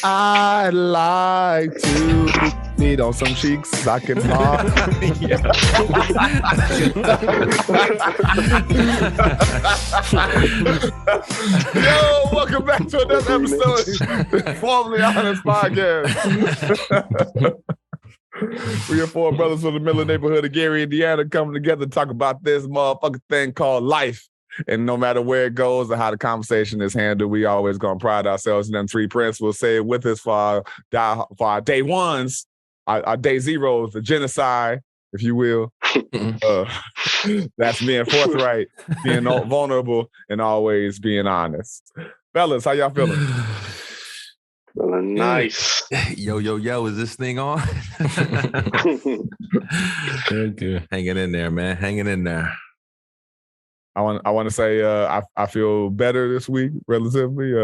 I'd like to feed on some cheeks I can buy. Yo, welcome back to another episode of Formerly Honest Podcast. We are four brothers from the middle neighborhood of Gary, Indiana, coming together to talk about this motherfucking thing called life. And no matter where it goes or how the conversation is handled, we always gonna pride ourselves in them three principles. Say it with us for our day ones, our day zeros, the genocide, if you will. That's being forthright, being vulnerable, and always being honest. Fellas, how y'all feeling? Feeling nice. Yo, is this thing on? Good. Hanging in there, man. Hanging in there. I want to say I feel better this week relatively.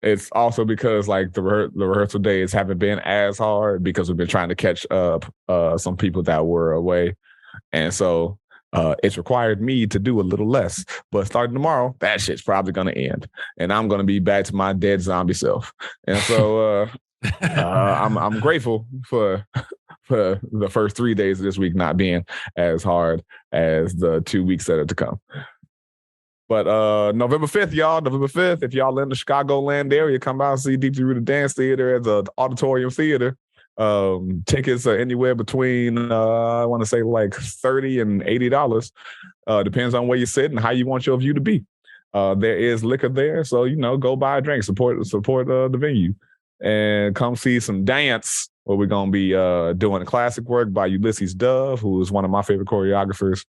It's also because like the rehearsal days haven't been as hard because we've been trying to catch up some people that were away, and so it's required me to do a little less. But starting tomorrow, that shit's probably gonna end, and I'm gonna be back to my dead zombie self. And so I'm grateful for the first 3 days of this week not being as hard as the 2 weeks that are to come. But November 5th, y'all, November 5th, if y'all in the Chicagoland area, come out and see Deeply Rooted Dance Theater as an auditorium theater. Tickets are anywhere between, I want to say like $30 and $80. Depends on where you sit and how you want your view to be. There is liquor there, so, go buy a drink, support the venue, and come see some dance. Where we're going to be doing classic work by Ulysses Dove, who is one of my favorite choreographers,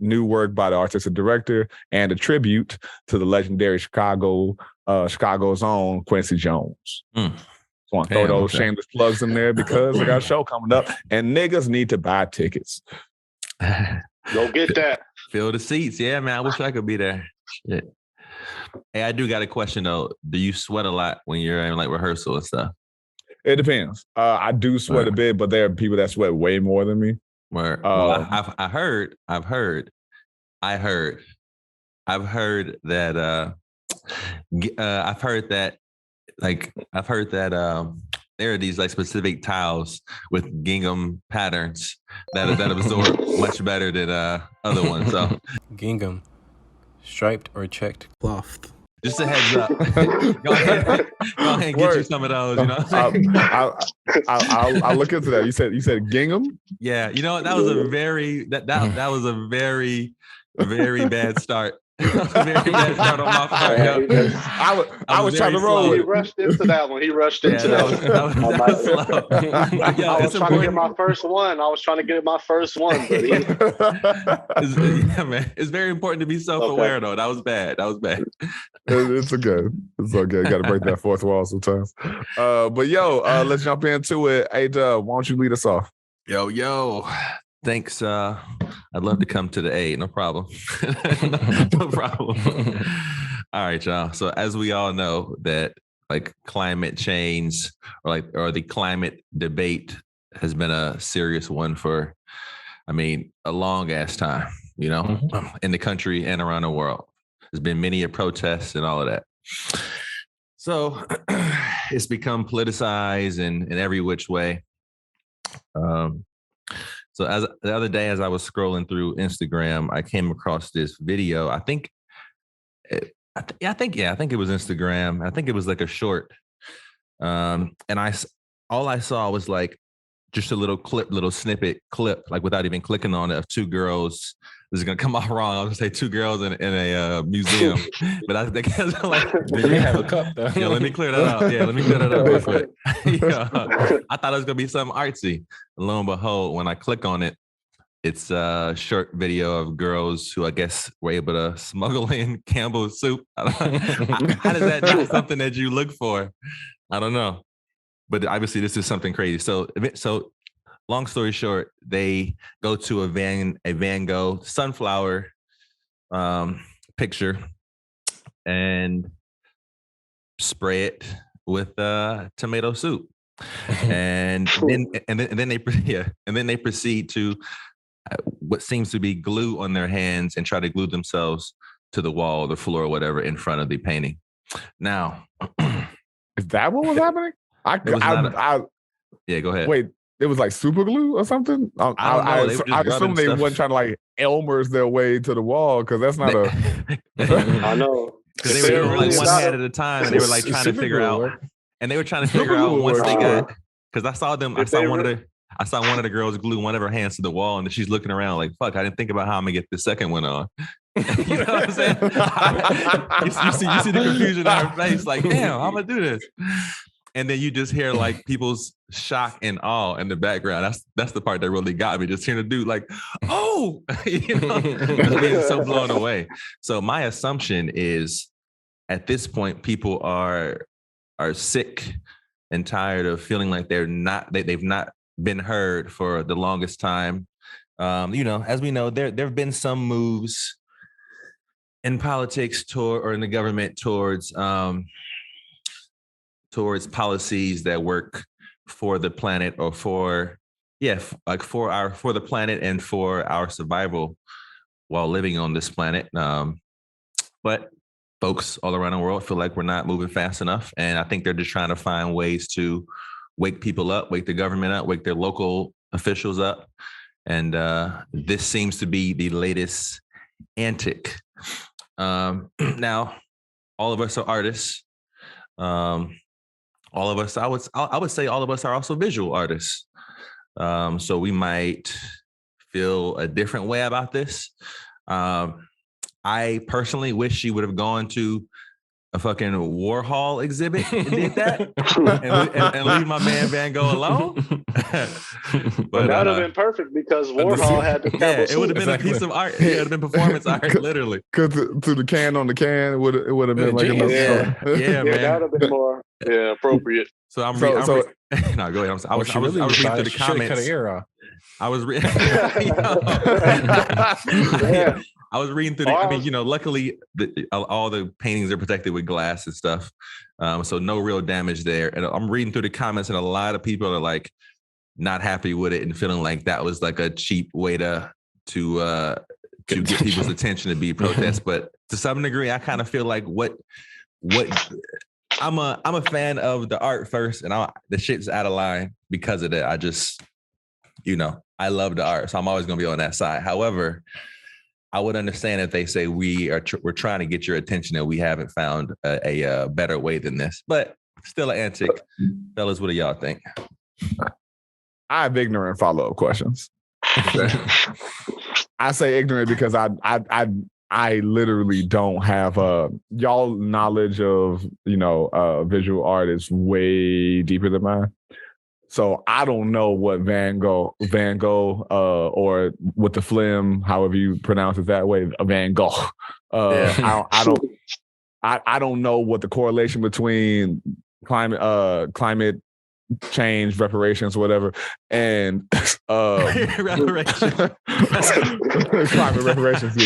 new work by the artistic director, and a tribute to the legendary Chicago's own Quincy Jones. Just want to throw those shameless plugs in there because I got a show coming up, and niggas need to buy tickets. Go get that. Fill the seats. Yeah, man. I wish I could be there. Shit. Hey, I do got a question, though. Do you sweat a lot when you're in like rehearsal and stuff? It depends. I do sweat a bit, but there are people that sweat way more than me. Well, I've heard that there are these like specific towels with gingham patterns that absorb much better than other ones. So gingham, striped or checked cloth. Just a heads up. Go ahead and get you some of those. You know what I'm saying? I'll look into that. You said gingham? Yeah. You know what? That was a very very bad start. Very bad start on my part. I was trying to roll. He rushed into that one. That was slow. I was trying to get my first one. But yeah, man. It's very important to be self-aware, though. That was bad. It's okay. Got to break that fourth wall sometimes. But let's jump into it. Hey, Dub, why don't you lead us off? Yo. Thanks. I'd love to come to the aid. No problem. No problem. All right, y'all. So as we all know that like climate change or the climate debate has been a serious one for, a long ass time, in the country and around the world. There's been many protests and all of that. So it's become politicized in every which way. So as the other day, as I was scrolling through Instagram, I came across this video. I think it was Instagram. I think it was like a short. And all I saw was like just a little snippet clip, like without even clicking on it, of two girls. This is gonna come out wrong. I was gonna say two girls in a museum, but I think like they have a cup though. Yeah, let me clear that out. Yeah, let me clear that up real quick. I thought it was gonna be something artsy. Lo and behold, when I click on it, it's a short video of girls who I guess were able to smuggle in Campbell's soup. How does that not something that you look for? I don't know, but obviously this is something crazy. So long story short, they go to a Van Gogh sunflower picture and spray it with tomato soup, and then they proceed to what seems to be glue on their hands and try to glue themselves to the wall, the floor, whatever, in front of the painting. Now, is that what was happening? Yeah, go ahead. Wait, it was like super glue or something? I don't know. They were just I assume they stuff. weren't trying to like Elmer's their way to the wall because that's not I know. Because they were doing like one hat at a time, and they were like trying to figure out. And they were trying to figure out once they got. Because I saw them. I saw one of the girls glue one of her hands to the wall, and she's looking around like, "Fuck! I didn't think about how I'm gonna get the second one on." You know what I'm saying? you see the confusion in her face, like, "Damn, I'm gonna do this." And then you just hear like people's shock and awe in the background. That's the part that really got me. Just hearing the dude like, "Oh," you know, being so blown away. So my assumption is, at this point, people are sick and tired of feeling like they've not been heard for the longest time. As we know, there have been some moves in politics or in the government towards policies that work for the planet or for the planet and for our survival while living on this planet. But folks all around the world feel like we're not moving fast enough. And I think they're just trying to find ways to wake people up, wake the government up, wake their local officials up. And this seems to be the latest antic. Now, all of us are artists. All of us, I would say all of us are also visual artists. So we might feel a different way about this. I personally wish she would have gone to a fucking Warhol exhibit and did that and leave my man Van Gogh alone. But that would have been perfect because Warhol had the it would have been a piece of art. It would have been performance art, literally. Because to the can on the can, it would have been like another man. That would have been more appropriate. So no, go ahead. I was reading through the comments. Cut an ear off. I was reading. I was reading through. Luckily, all the paintings are protected with glass and stuff, so no real damage there. And I'm reading through the comments, and a lot of people are like not happy with it and feeling like that was like a cheap way to get people's attention to be protests. But to some degree, I kind of feel like what I'm a fan of the art first, and the shit's out of line because of that. I just, I love the art, so I'm always gonna be on that side. However, I would understand if they say we're trying to get your attention and we haven't found a better way than this, but still an antic. Fellas, what do y'all think? I have ignorant follow-up questions. I say ignorant because I literally don't have y'all knowledge of visual art is way deeper than mine. So I don't know what Van Gogh, or with the phlegm, however you pronounce it that way, Van Gogh. I don't know what the correlation between climate change, reparations, whatever, and reparations. Climate reparations.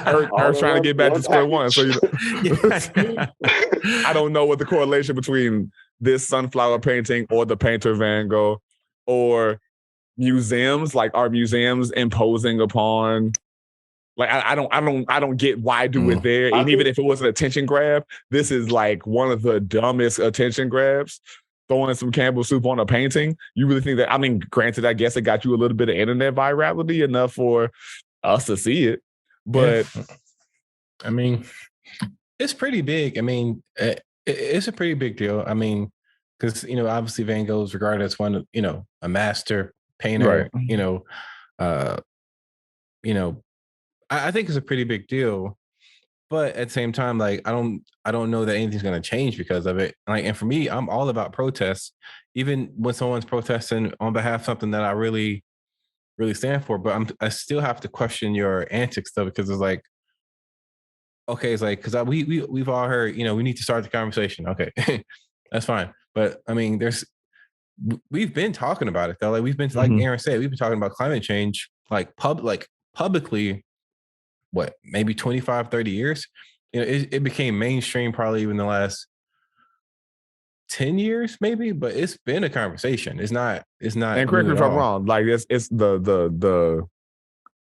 Earth trying to get back to square one. So I don't know what the correlation between this sunflower painting or the painter Van Gogh or museums. Like, are museums imposing upon? Like, I don't get why do it there. And even if it was an attention grab, this is like one of the dumbest attention grabs. Throwing some Campbell soup on a painting. You really think that? I mean, granted, I guess it got you a little bit of internet virality enough for us to see it, but I mean, it's pretty big. I mean, it's a pretty big deal. I mean, because obviously Van Gogh is regarded as one of a master painter. Right. I think it's a pretty big deal. But at the same time, like I don't know that anything's going to change because of it. Like, and for me, I'm all about protests, even when someone's protesting on behalf of something that I really, really stand for. But I still have to question your antics though, because it's like, okay, it's like because we've all heard, we need to start the conversation. Okay, that's fine. But I mean, we've been talking about it though. Like we've been, like Aaron said, we've been talking about climate change, publicly. What, maybe 25, 30 years? It became mainstream probably even the last 10 years, maybe, but it's been a conversation. It's not. And correct me if I'm wrong. Like it's the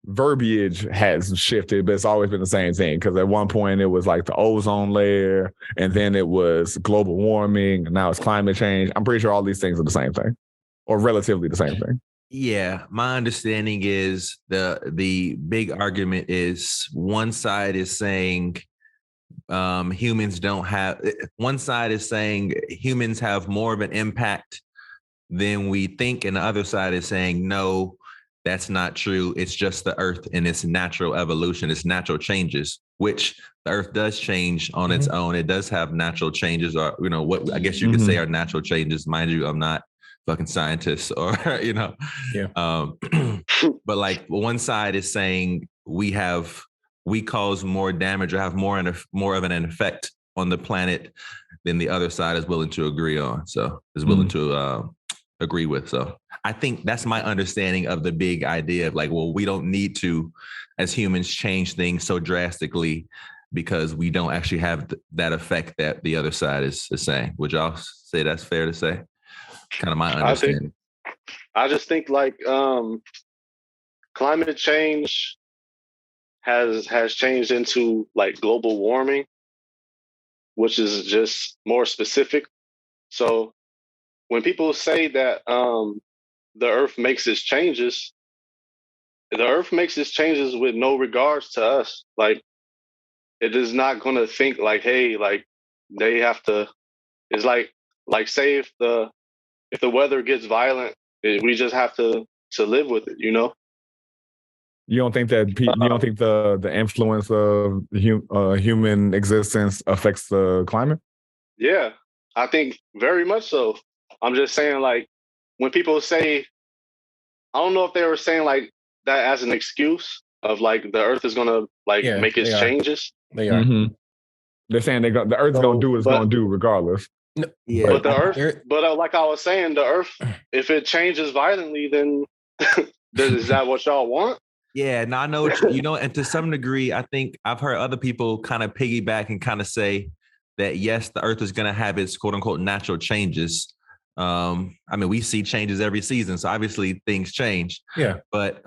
verbiage has shifted, but it's always been the same thing. Because at one point it was like the ozone layer, and then it was global warming, and now it's climate change. I'm pretty sure all these things are the same thing, or relatively the same thing. Yeah, my understanding is the big argument is one side is saying humans don't have. One side is saying humans have more of an impact than we think, and the other side is saying no, that's not true. It's just the Earth and its natural evolution, its natural changes, which the Earth does change on its own. It does have natural changes, or what I guess you could say are natural changes. Mind you, I'm not fucking scientist, or but like one side is saying we cause more damage or have more of an effect on the planet than the other side is willing to agree on. So is willing to agree with. So I think that's my understanding of the big idea of like, well, we don't need to, as humans, change things so drastically because we don't actually have that effect that the other side is saying. Would y'all say that's fair to say? Kind of my understanding. I just think like climate change has changed into like global warming, which is just more specific. So when people say that the Earth makes its changes, the Earth makes its changes with no regards to us. Like it is not going to think like, hey, like they have to. It's like say if the weather gets violent, we just have to live with it. You don't think that you don't think the influence of human existence affects the climate? Yeah, I think very much so. I'm just saying, like, when people say, I don't know if they were saying like that as an excuse of like the Earth is gonna like make its changes. They are. They're saying the Earth's gonna do what it's gonna do regardless. No, yeah, but the Earth, like I was saying, the Earth, if it changes violently, then is that what y'all want? Yeah, no, I know, and to some degree, I think I've heard other people kind of piggyback and kind of say that, yes, the Earth is going to have its quote unquote natural changes. I mean, we see changes every season, so obviously things change. Yeah. But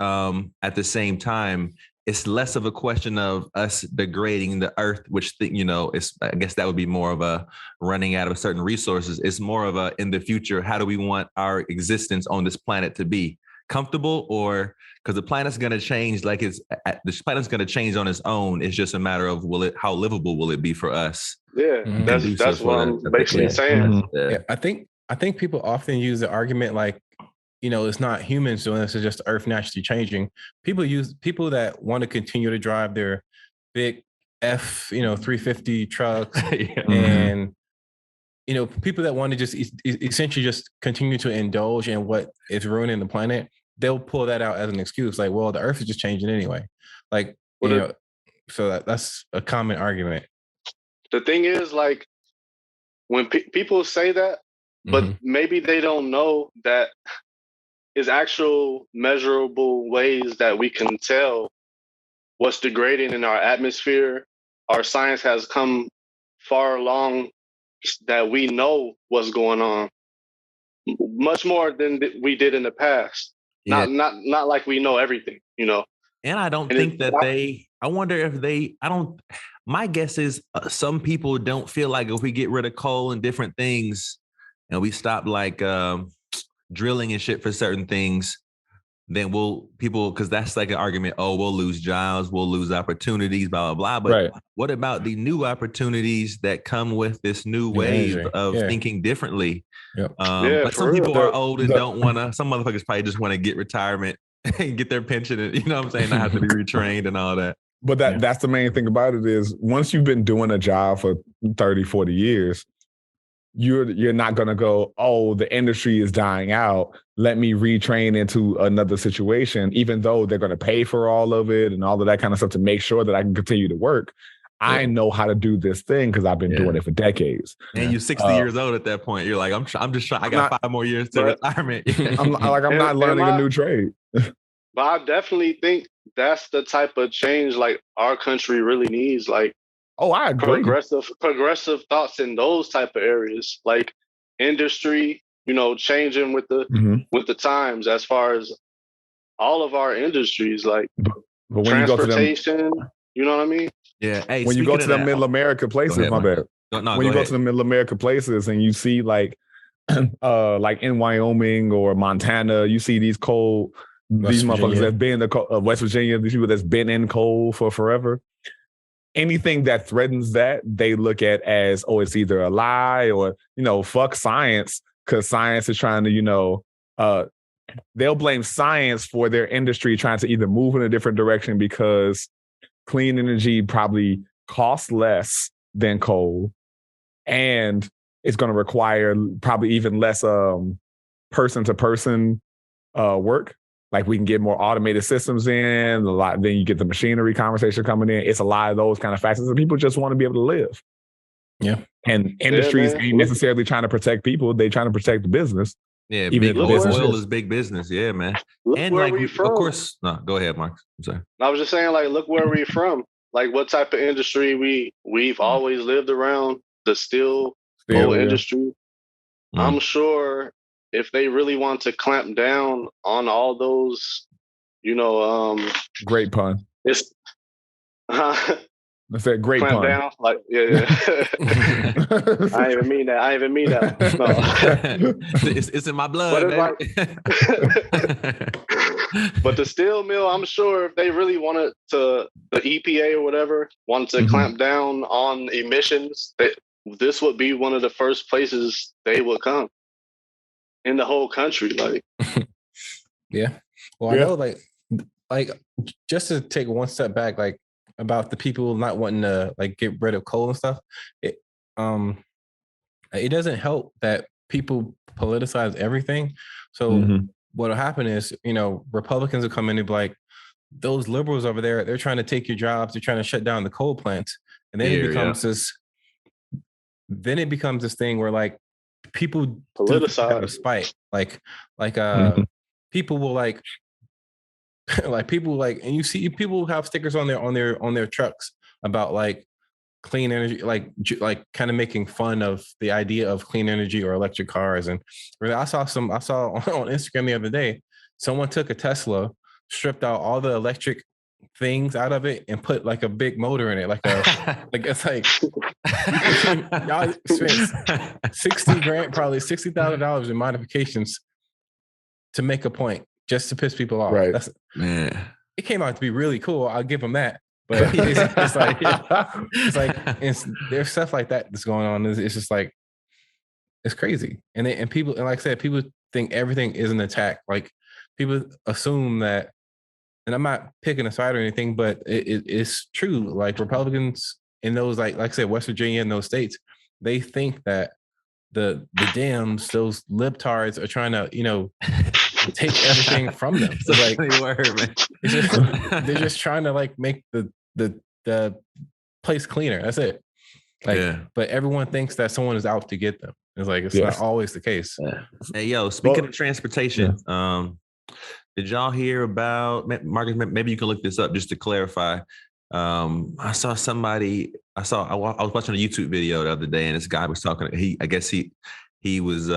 at the same time, it's less of a question of us degrading the Earth, which, I guess that would be more of a running out of certain resources. It's more of a, in the future, how do we want our existence on this planet to be? Comfortable, or because the planet's going to change, like the planet's going to change on its own. It's just a matter of how livable will it be for us? Yeah, that's what I'm basically saying. Yeah, I think people often use the argument like, it's not humans doing this; it's just the Earth naturally changing. People that want to continue to drive their big F 350 trucks and people that want to just essentially just continue to indulge in what is ruining the planet, they'll pull that out as an excuse. Like, well, the Earth is just changing anyway. Like, so that's a common argument. The thing is, like, when people say that, but maybe they don't know that is actual measurable ways that we can tell what's degrading in our atmosphere. Our science has come far along that we know what's going on much more than we did in the past. Yeah. Not like we know everything, And I don't think that I wonder if my guess is some people don't feel like if we get rid of coal and different things and we stop like drilling and shit for certain things, then because that's like an argument, we'll lose jobs, we'll lose opportunities, blah, blah, blah. But what about the new opportunities that come with this new wave of thinking differently? Yep. But some people are old and don't want to, some motherfuckers probably just want to get retirement and get their pension and, what I'm saying, not have to be retrained and all that. But that's the main thing about it is once you've been doing a job for 30, 40 years, you're not going to go, the industry is dying out. Let me retrain into another situation, even though they're going to pay for all of it and all of that kind of stuff to make sure that I can continue to work. Yeah. I know how to do this thing because I've been doing it for decades. And you're 60 years old at that point. You're like, I'm just trying. I got 5 more years to retirement. I'm not learning a new trade. But I definitely think that's the type of change like our country really needs. Like, I agree. Progressive thoughts in those type of areas, like industry, changing with the times as far as all of our industries. Like, But when you go to them, transportation. You know what I mean? Yeah. Hey, when you go speaking to of the that, Middle America places, ahead, my Mike. bad. No, When go you go ahead. to the Middle America places and you see like in Wyoming or Montana, you see these motherfuckers that's been in the West Virginia, these people that's been in coal for forever. Anything that threatens that, they look at as, oh, it's either a lie or, fuck science, because science is trying to, they'll blame science for their industry trying to either move in a different direction because clean energy probably costs less than coal, and it's going to require probably even less person-to-person work. Like we can get more automated systems in a lot. Then you get the machinery conversation coming in. It's a lot of those kind of factors, and people just want to be able to live. Yeah, and industries ain't necessarily trying to protect people; they trying to protect the business. Yeah, even big oil is big business. Yeah, man. Look And where like, we from. Of course, no. Go ahead, Mark. I'm sorry. I was just saying, like, look where we from. Like, what type of industry we've always lived around, the steel industry. I'm sure if they really want to clamp down on all those, great pun. It's That's a great clamp pun. down, like yeah. I didn't even mean that. No. it's in my blood, but but the steel mill, I'm sure if they really wanted to, the EPA or whatever wanted to clamp down on emissions, this would be one of the first places they would come in the whole country. Like, yeah. Well, I know, like just to take one step back, like about the people not wanting to like get rid of coal and stuff. It doesn't help that people politicize everything. So what'll happen is, Republicans will come in and be like, those liberals over there, they're trying to take your jobs, they're trying to shut down the coal plants. And then it becomes this thing where like people politicize out of spite. Like people will like and you see people have stickers on their trucks about like clean energy, like kind of making fun of the idea of clean energy or electric cars. And I saw on Instagram the other day, someone took a Tesla, stripped out all the electric things out of it and put like a big motor in it, it's like y'all spent 60 grand, probably $60,000 in modifications to make a point, just to piss people off. Right. It came out to be really cool. I'll give them that. But there's stuff like that that's going on. It's just like, it's crazy. And people, and like I said, people think everything is an attack. Like people assume that, and I'm not picking a side or anything, but it's true. Like Republicans in those, like I said, West Virginia and those states, they think that the Dems, those libtards, are trying to, take everything from them. So like, they're just trying to like make the place cleaner. That's it. But everyone thinks that someone is out to get them. It's like, it's not always the case. Hey, yo, speaking of transportation, did y'all hear about, Marcus, maybe you can look this up just to clarify. I saw somebody, I was watching a YouTube video the other day, and this guy was talking, I guess he was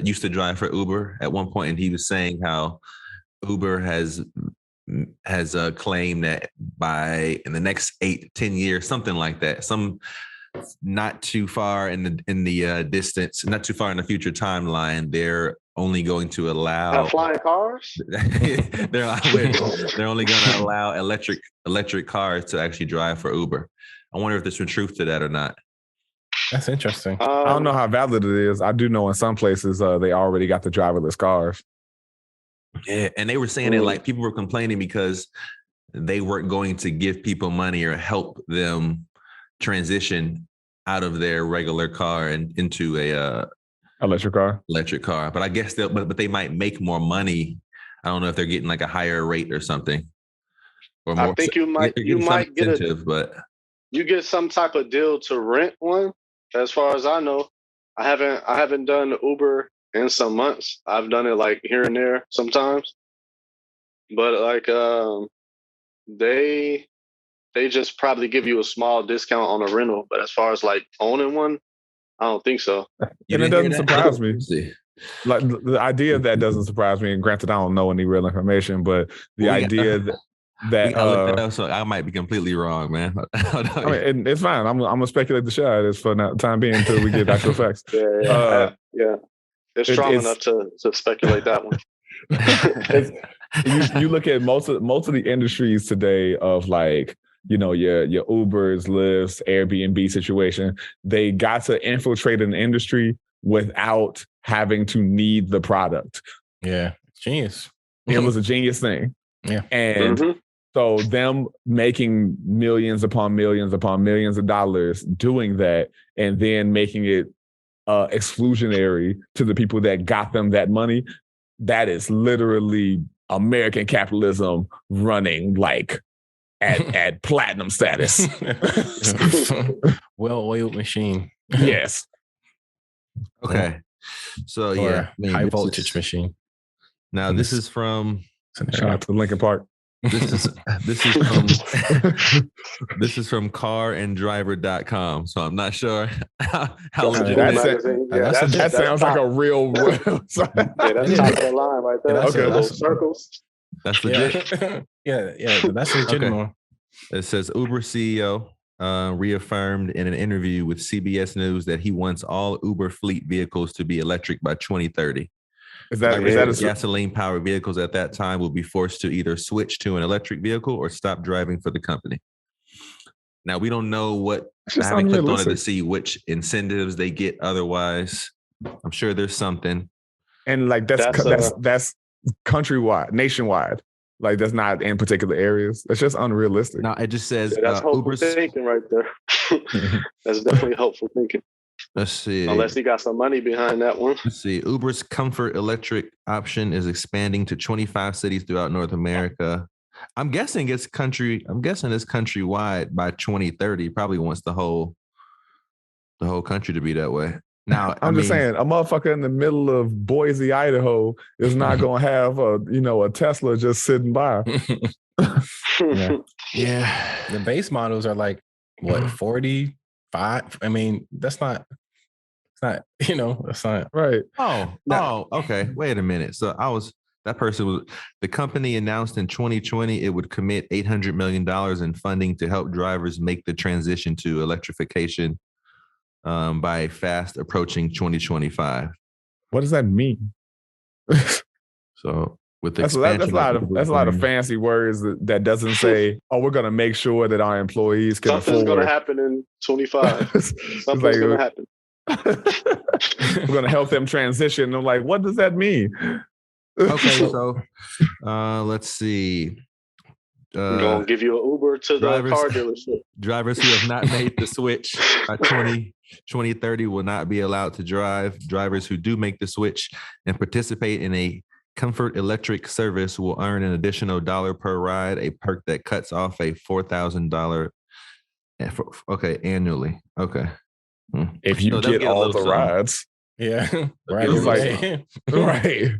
used to drive for Uber at one point, and he was saying how Uber has claimed that in the next 8 to 10 years, something like that, some not too far in the distance, not too far in the future timeline, they're only going to allow flying cars. they're only going to allow electric cars to actually drive for Uber. I wonder if there's some truth to that or not. That's interesting. I don't know how valid it is. I do know in some places they already got the driverless cars. Yeah, and they were saying that like people were complaining because they weren't going to give people money or help them transition out of their regular car and into a electric car. But I guess but they might make more money. I don't know if they're getting like a higher rate or something. Or more. I think you might get incentive, but you get some type of deal to rent one. As far as I know, I haven't done Uber in some months. I've done it like here and there sometimes, but like they just probably give you a small discount on a rental. But as far as like owning one, I don't think so. And it doesn't surprise me. Like the idea of that doesn't surprise me. And granted, I don't know any real information, but the idea that that I looked that up, so I might be completely wrong, man. I mean, it's fine. I'm gonna speculate the shit out of this for the time being until we get actual facts. Yeah. It's strong enough to speculate that one. You look at most of the industries today of like, your Ubers, Lyfts, Airbnb situation. They got to infiltrate an industry without having to need the product. Yeah, genius. It was a genius thing. Yeah, and so them making millions upon millions upon millions of dollars doing that, and then making it exclusionary to the people that got them that money. That is literally American capitalism running like at platinum status. Well-oiled machine. Yes. Okay. So high voltage machine. Now this is from shout out to Lincoln Park. This is from caranddriver.com. So I'm not sure how legit that sounds like a real website. Yeah, that's top of the line right there. Okay, those circles. That's legit. Yeah, that's legitimate. Okay. It says Uber CEO reaffirmed in an interview with CBS News that he wants all Uber fleet vehicles to be electric by 2030. Is that gasoline-powered vehicles at that time will be forced to either switch to an electric vehicle or stop driving for the company. Now, we don't know what, I haven't clicked on it to see which incentives they get otherwise. I'm sure there's something. And like that's countrywide, nationwide. Like that's not in particular areas. It's just unrealistic. No, it just says that's hopeful thinking right there. That's definitely helpful thinking. Let's see. Unless he got some money behind that one. Let's see. Uber's Comfort electric option is expanding to 25 cities throughout North America. I'm guessing it's countrywide by 2030. Probably wants the whole country to be that way. Now, I'm just saying, a motherfucker in the middle of Boise, Idaho, is not going to have a Tesla just sitting by. Yeah. The base models are like what 45. I mean, that's not. It's not right. Oh, okay. Wait a minute. So the company announced in 2020 it would commit $800 million in funding to help drivers make the transition to electrification by fast approaching 2025. What does that mean? So with the that's a lot of fancy words that doesn't say, oh, we're going to make sure that our employees can Something's going to happen in 25. Something's going to happen. We're going to help them transition. I'm like, what does that mean? Okay, so let's see. We're going to give you an Uber to the car dealership. Drivers who have not made the switch by 2030 will not be allowed to drive. Drivers who do make the switch and participate in a Comfort electric service will earn an additional $1 per ride, a perk that cuts off a $4,000 annually. Okay. If you get all the rides. Yeah. Right. Right.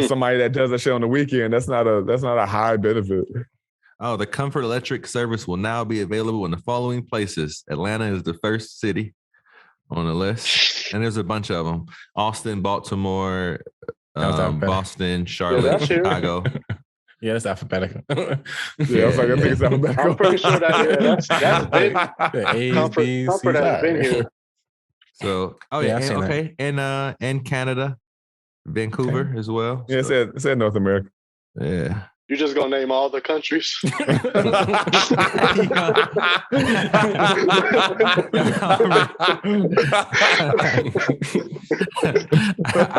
Somebody that does that shit on the weekend, that's not a high benefit. Oh, the Comfort electric service will now be available in the following places. Atlanta is the first city on the list. And there's a bunch of them. Austin, Baltimore, Boston, Charlotte, Chicago. Yeah, it's alphabetical. I was like, I think it's alphabetical. I'm pretty sure that's big. Comfort has been here. So, and Canada, Vancouver as well. Yeah, so. it said North America. Yeah. You're just gonna name all the countries.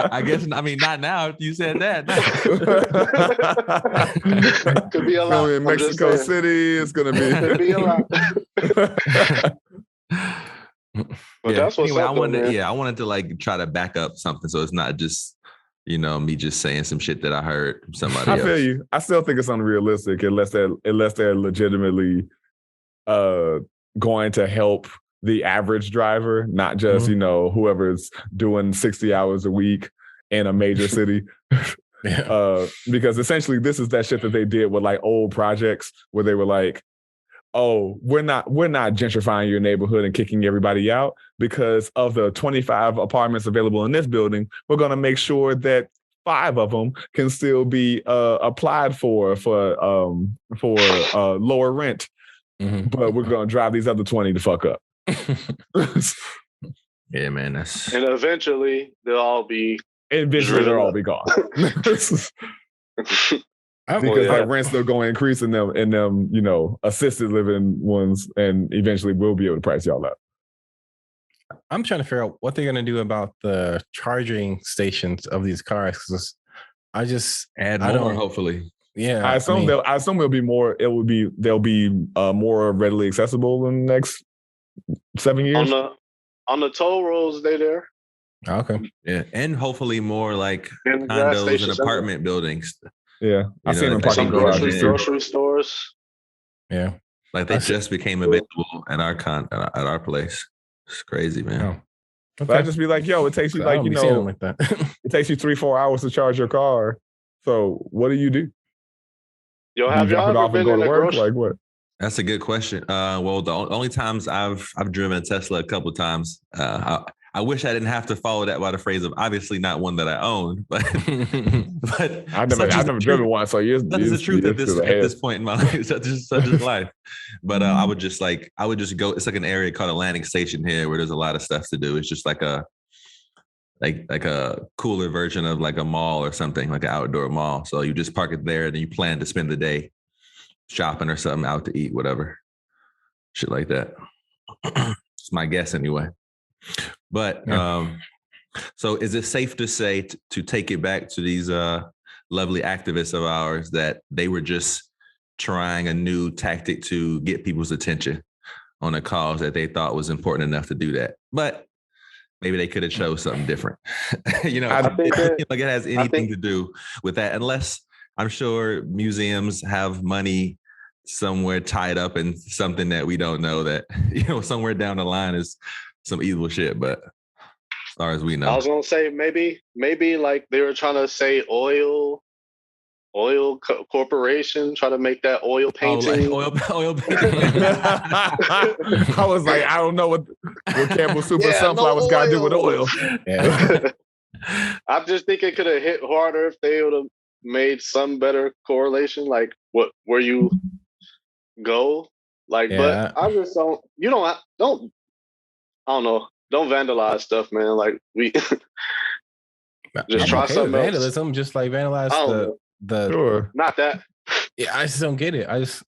I guess. I mean, not now. You said that. Could be a lot. In Mexico City, it's gonna be. Could be a lot. But that's what's up, I wanted to like try to back up something, so it's not just me just saying some shit that I heard from somebody else. I feel you. I still think it's unrealistic unless they're legitimately going to help the average driver, not just whoever's doing 60 hours a week in a major city. Because essentially this is that shit that they did with like old projects where they were like, oh, we're not gentrifying your neighborhood and kicking everybody out because of the 25 apartments available in this building. We're going to make sure that 5 of them can still be applied for lower rent, but we're gonna drive these other 20 to fuck up. Yeah, man. That's And eventually they'll all be all be gone. Because like rent's still going to increase in them, you know, assisted living ones, and eventually we'll be able to price y'all out. I'm trying to figure out what they're going to do about the charging stations of these cars, because I just add more, hopefully. Yeah, I assume they'll be more. They'll be more readily accessible in the next 7 years. On the toll roads, they there. Okay. Yeah, and hopefully more like condos and apartment buildings. Yeah, I've seen them parking garages, grocery stores. Yeah, like they just became available at our place. It's crazy, man. Oh. Okay. But I just be like, yo, it takes you like, you know, like that. it takes you 3-4 hours to charge your car. So what do you do? Yo, have y'all ever been in a grocery? Like what? That's a good question. Well, the only times I've driven a Tesla a couple of times. I wish I didn't have to follow that by the phrase of obviously not one that I own, but I've never driven one. So that's the truth at this point in my life. Such is life. But I would just go. It's like an area called Atlantic Station here where there's a lot of stuff to do. It's just like a cooler version of like a mall or something, like an outdoor mall. So you just park it there, and then you plan to spend the day shopping or something, out to eat, whatever, shit like that. It's my guess anyway. But so is it safe to say to take it back to these lovely activists of ours that they were just trying a new tactic to get people's attention on a cause that they thought was important enough to do that, but maybe they could have chose something different? You know, I think like it has anything to do with that, unless I'm sure museums have money somewhere tied up in something that we don't know, that, you know, somewhere down the line is some evil shit, but as far as we know. I was gonna say maybe like they were trying to say oil corporation, try to make that oil painting. Oh, like oil painting. I was like, I don't know what Campbell Super Sunflowers got to do with oil. Yeah. I just think it could have hit harder if they would have made some better correlation, like where you go. Like, yeah. But I just don't. You don't. I don't know. Don't vandalize stuff, man. Like we just try something vandalism, else. just like vandalize the Sure. Not that. Yeah, I just don't get it. I just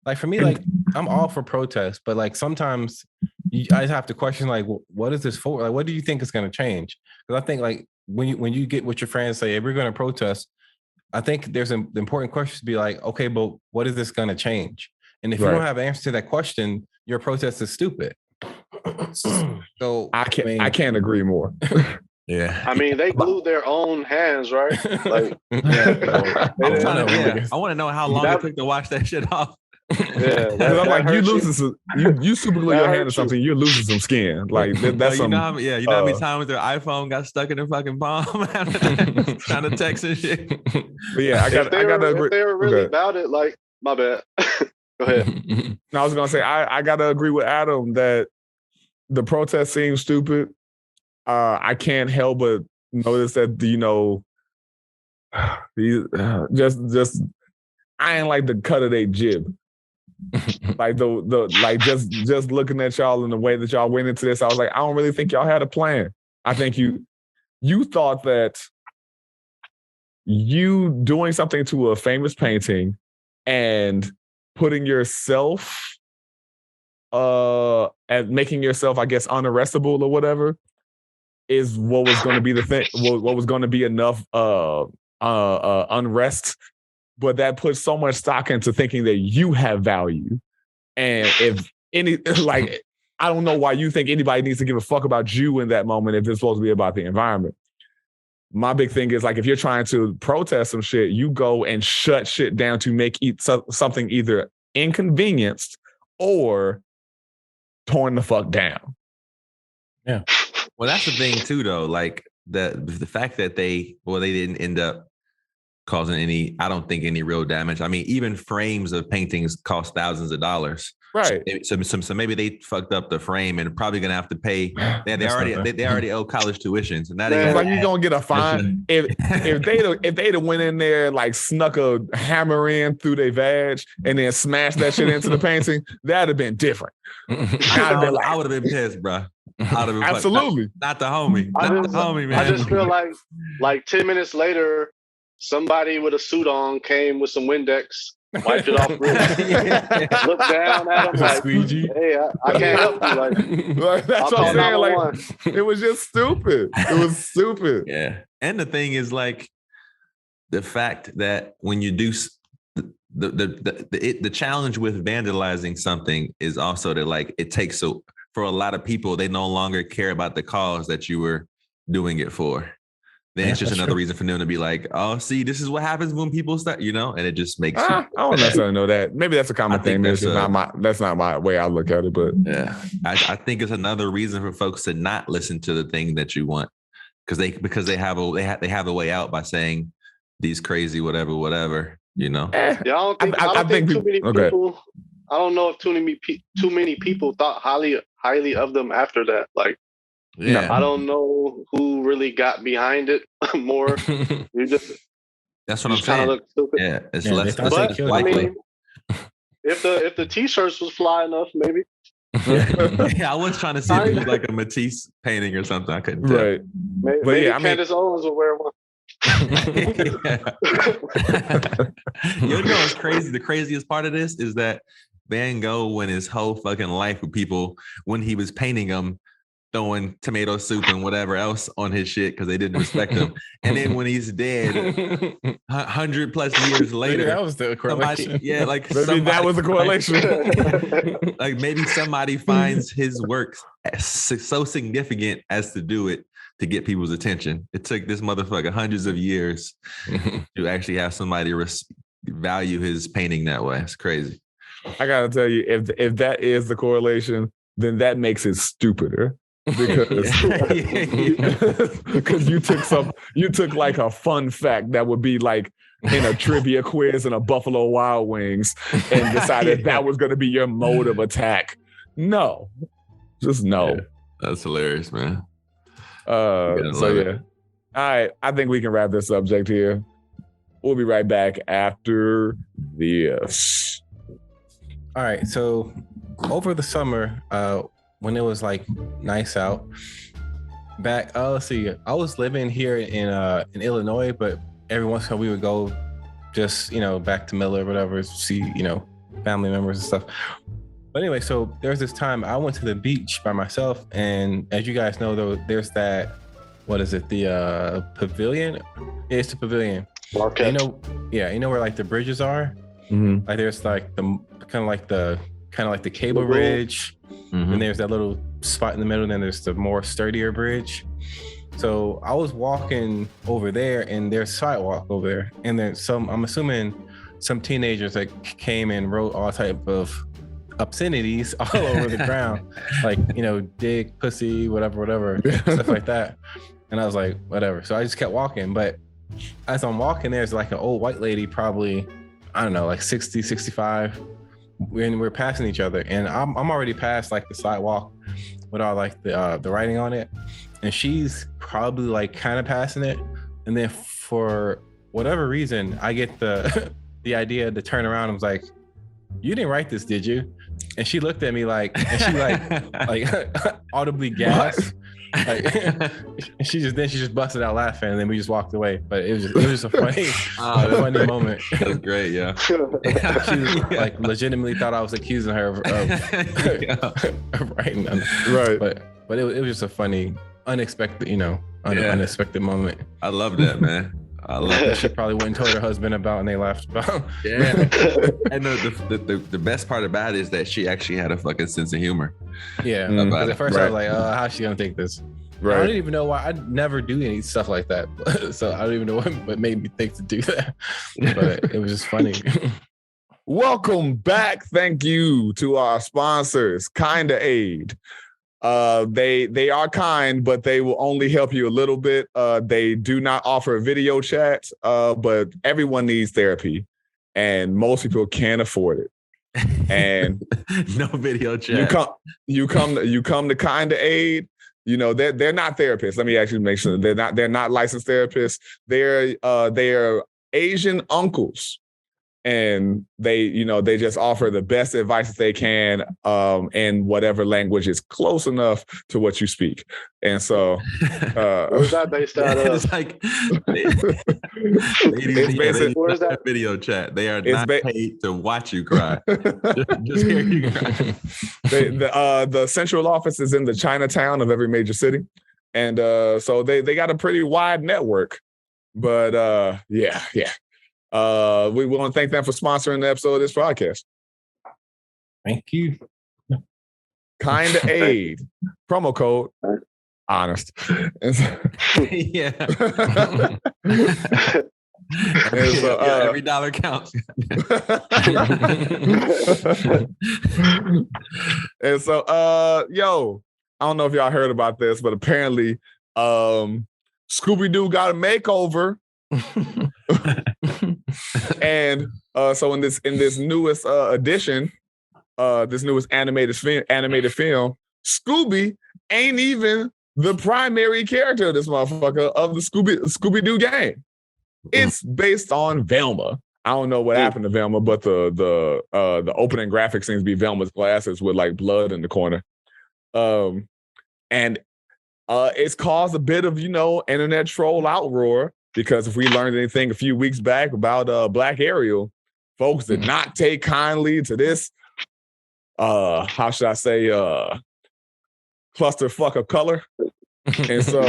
like, for me, like I'm all for protest, but like sometimes I just have to question, like, what is this for? Like, what do you think is going to change? Because I think like when you get with your friends say, hey, we're going to protest, I think there's an important question to be like, okay, but what is this going to change? And if you don't have an answer to that question, your protest is stupid. So I can't agree more. Yeah, I mean, they glued their own hands, right? Like, I want to know how long it took to wash that shit off. Yeah, I'm like, you super glue your hand or something, you're losing some skin. Like that's you know how many times their iPhone got stuck in their fucking palm trying to text and shit. But yeah, I gotta agree. If they were really about it, like, my bad. Go ahead. No, I was gonna say I gotta agree with Adam that the protest seems stupid. I can't help but notice that, you know, just I ain't like the cut of their jib. Like like just looking at y'all and the way that y'all went into this, I was like, I don't really think y'all had a plan. I think you thought that you doing something to a famous painting and putting yourself and making yourself, I guess, unarrestable or whatever, is what was going to be the thing. What was going to be enough unrest, but that puts so much stock into thinking that you have value, and if any, like, I don't know why you think anybody needs to give a fuck about you in that moment if it's supposed to be about the environment. My big thing is, like, if you're trying to protest some shit, you go and shut shit down to make something either inconvenienced or torn the fuck down. Yeah. Well, that's the thing too, though. Like the fact that they didn't end up causing any, I don't think, any real damage. I mean, even frames of paintings cost thousands of dollars. Right. So maybe they fucked up the frame and probably gonna have to pay. They already owe college tuition, so now they like you're gonna get a fine if they'd have went in there like snuck a hammer in through their vag and then smashed that shit into the painting. That'd have been different. I would have been pissed, bro. Absolutely. Not the homie. Not the homie, man. I just feel like 10 minutes later, somebody with a suit on came with some Windex, wiped it off, looked down at him like, squeegee. Hey, I can't help you. Like that's what I'm saying. Like, it was just stupid. It was stupid. Yeah. And the thing is, like, the fact that when you do the challenge with vandalizing something is also that, like, it takes for a lot of people, they no longer care about the cause that you were doing it for. Then it's just another reason for them to be like, oh, see, this is what happens when people start, and it just makes. I don't necessarily know that. Maybe that's a common thing. That's not my way I look at it, but yeah, I think it's another reason for folks to not listen to the thing that you want because they have a way out by saying these crazy whatever. Yeah, I think too many people. I don't know if too many people thought highly of them after that. Like. Yeah, I don't know who really got behind it more. That's what I'm saying. Yeah, it's less likely. If the t-shirts was fly enough, maybe. Yeah, I was trying to see if it was like a Matisse painting or something. I couldn't tell. Right. Maybe Candace Owens will wear one. You know what's crazy? The craziest part of this is that Van Gogh went his whole fucking life with people when he was painting them, throwing tomato soup and whatever else on his shit because they didn't respect him. And then when he's dead, 100+ years later, that was the correlation. That was the correlation. Like maybe somebody finds his work so significant as to do it to get people's attention. It took this motherfucker hundreds of years to actually have somebody value his painting that way. It's crazy. I gotta tell you, if that is the correlation, then that makes it stupider. Because you took like a fun fact that would be like in a trivia quiz in a Buffalo Wild Wings and decided that was going to be your mode of attack. No, just no. Yeah, that's hilarious, man. All right, I think we can wrap this subject here. We'll be right back after this. All right, so over the summer, when it was like nice out, let's see, I was living here in Illinois, but every once in a while we would go just, back to Miller or whatever, see, family members and stuff. But anyway, so there's this time I went to the beach by myself, and as you guys know, there's that, what is it, the pavilion? Yeah, it's the pavilion. Marquette. You know where like the bridges are? Mm-hmm. Like there's like the kind of like the cable bridge. Mm-hmm. And there's that little spot in the middle, and then there's the more sturdier bridge. So I was walking over there, and there's sidewalk over there. And then I'm assuming some teenagers that came and wrote all type of obscenities all over the ground. Like, dick, pussy, whatever, stuff like that. And I was like, whatever. So I just kept walking. But as I'm walking, there's like an old white lady, probably, I don't know, like 60, 65. We're passing each other, and I'm already past like the sidewalk with all like the writing on it, and she's probably like kind of passing it, and then for whatever reason I get the idea to turn around and was like, "You didn't write this, did you?" And she looked at me like, and she like audibly gasped. Like, she just busted out laughing, and then we just walked away. But it was just a funny moment. That's great, yeah. She was, like legitimately thought I was accusing her of writing. Right. But it was just a funny, unexpected, unexpected moment. I love that, man. I love that. She probably went and told her husband about, and they laughed about. Yeah. And the best part about it is that she actually had a fucking sense of humor. Yeah. Because at first I was like, how's she gonna take this? Right. I didn't even know why. I'd never do any stuff like that. So I don't even know what made me think to do that. But it was just funny. Welcome back. Thank you to our sponsors, Kinda Aid. They are kind, but they will only help you a little bit. They do not offer video chat, but everyone needs therapy, and most people can't afford it. And no video chat. you come to kind of aid. You know, they're not therapists. Let me actually make sure they're not licensed therapists. They're Asian uncles. And they just offer the best advice that they can in whatever language is close enough to what you speak. And so where's that based out of? It's like where's that video chat? They are not paid to watch you cry. just hear you cry. The central office is in the Chinatown of every major city. And so they got a pretty wide network. But yeah. We want to thank them for sponsoring the episode of this podcast. Thank you. Kinda aid. Promo code honest. Yeah. So, every dollar counts. And so yo, I don't know if y'all heard about this, but apparently Scooby Doo got a makeover. And so in this newest edition, this newest animated film, Scooby ain't even the primary character of this motherfucker of the Scooby Doo game. It's based on Velma. I don't know what happened to Velma, but the opening graphic seems to be Velma's glasses with like blood in the corner. And it's caused a bit of internet troll outroar. Because if we learned anything a few weeks back about Black Ariel, folks did not take kindly to this, how should I say, clusterfuck of color. And so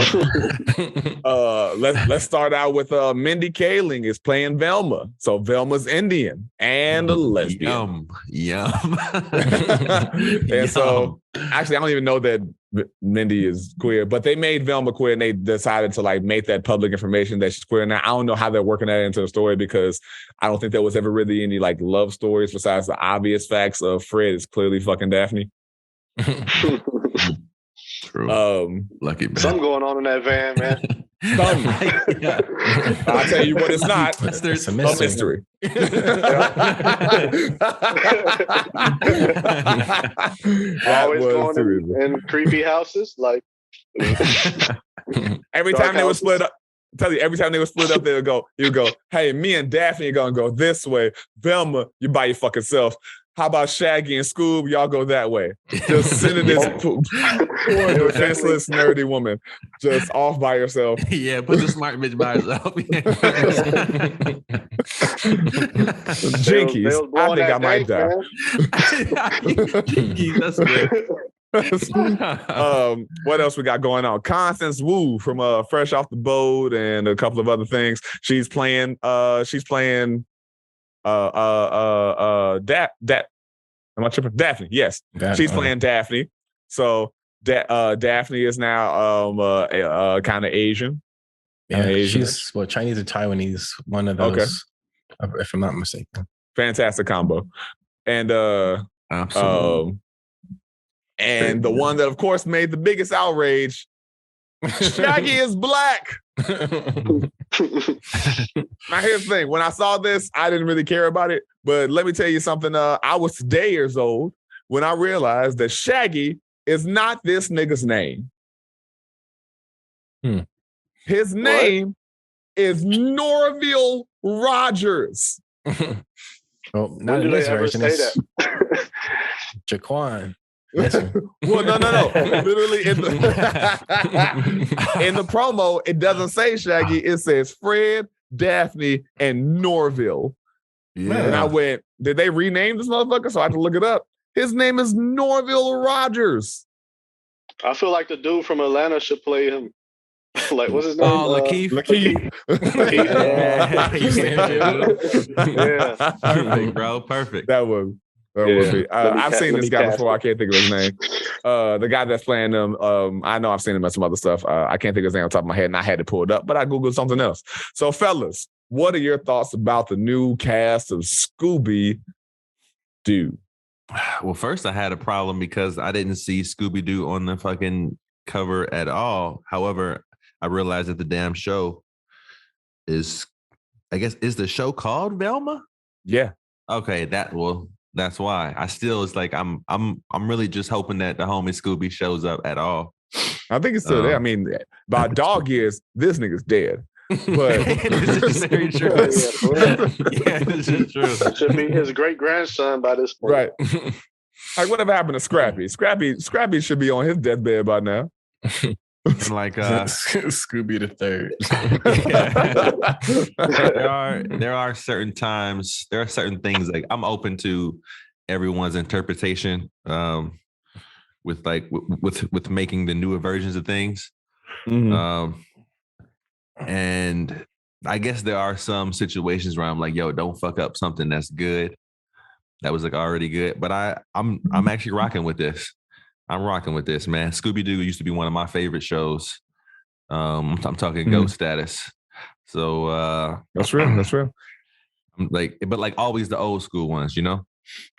let's start out with Mindy Kaling is playing Velma. So Velma's Indian and a lesbian. Yum. And so actually, I don't even know that Mindy is queer, but they made Velma queer and they decided to like make that public information that she's queer. Now, I don't know how they're working that into the story because I don't think there was ever really any like love stories besides the obvious facts of Fred is clearly fucking Daphne. True. Lucky man. Something going on in that van, man. Yeah. I'll tell you what it's not. It's a mystery. Always going in creepy houses. Like every time they were split up, every time they were split up, you go, hey, me and Daphne are gonna go this way. Velma, you by your fucking self. How about Shaggy and Scoob? Y'all go that way. Just sending this poor, defenseless, nerdy woman just off by herself. Yeah, put the smart bitch by herself. Jinkies. I think I might die. Jinkies, that's good. What else we got going on? Constance Wu from Fresh Off the Boat and a couple of other things. She's playing am I tripping? Daphne, yes. She's playing Daphne. So Daphne is now kind of Asian. Yeah, Asian. She's Chinese or Taiwanese, one of those, if I'm not mistaken. Fantastic combo. And absolutely. And the one that of course made the biggest outrage, Shaggy is black. Now here's the thing. When I saw this, I didn't really care about it. But let me tell you something. I was today years old when I realized that Shaggy is not this nigga's name. His name is Norville Rogers. Well, not in this version. It's Jaquan. Well, no. Literally in the promo, it doesn't say Shaggy. It says Fred, Daphne, and Norville. Yeah. And I went, did they rename this motherfucker? So I had to look it up. His name is Norville Rogers. I feel like the dude from Atlanta should play him. Like, what's his name? Lakeith. Yeah. Perfect, bro. Perfect. That would be. I've seen this guy before. I can't think of his name. The guy that's playing him, I know I've seen him at some other stuff. I can't think of his name on top of my head, and I had to pull it up, but I Googled something else. So, fellas, what are your thoughts about the new cast of Scooby Doo? Well, first I had a problem because I didn't see Scooby Doo on the fucking cover at all. However, I realized that the damn show is the show called Velma? Yeah. Okay, that will That's why I still. It's like I'm really just hoping that the homie Scooby shows up at all. I think it's still there. I mean, by dog years, this nigga's dead. But this is very true. Yeah, this is true. That should be his great grandson by this point. Right. Like, whatever happened to Scrappy? Scrappy should be on his deathbed by now. And like Scooby the Third. there are certain times, there are certain things like I'm open to everyone's interpretation. With making the newer versions of things. Mm-hmm. And I guess there are some situations where I'm like, yo, don't fuck up something that's good. That was like already good. But I'm actually rocking with this. I'm rocking with this, man. Scooby Doo used to be one of my favorite shows. I'm talking Gogh status. So that's real. That's real. I'm like, but like always the old school ones, you know?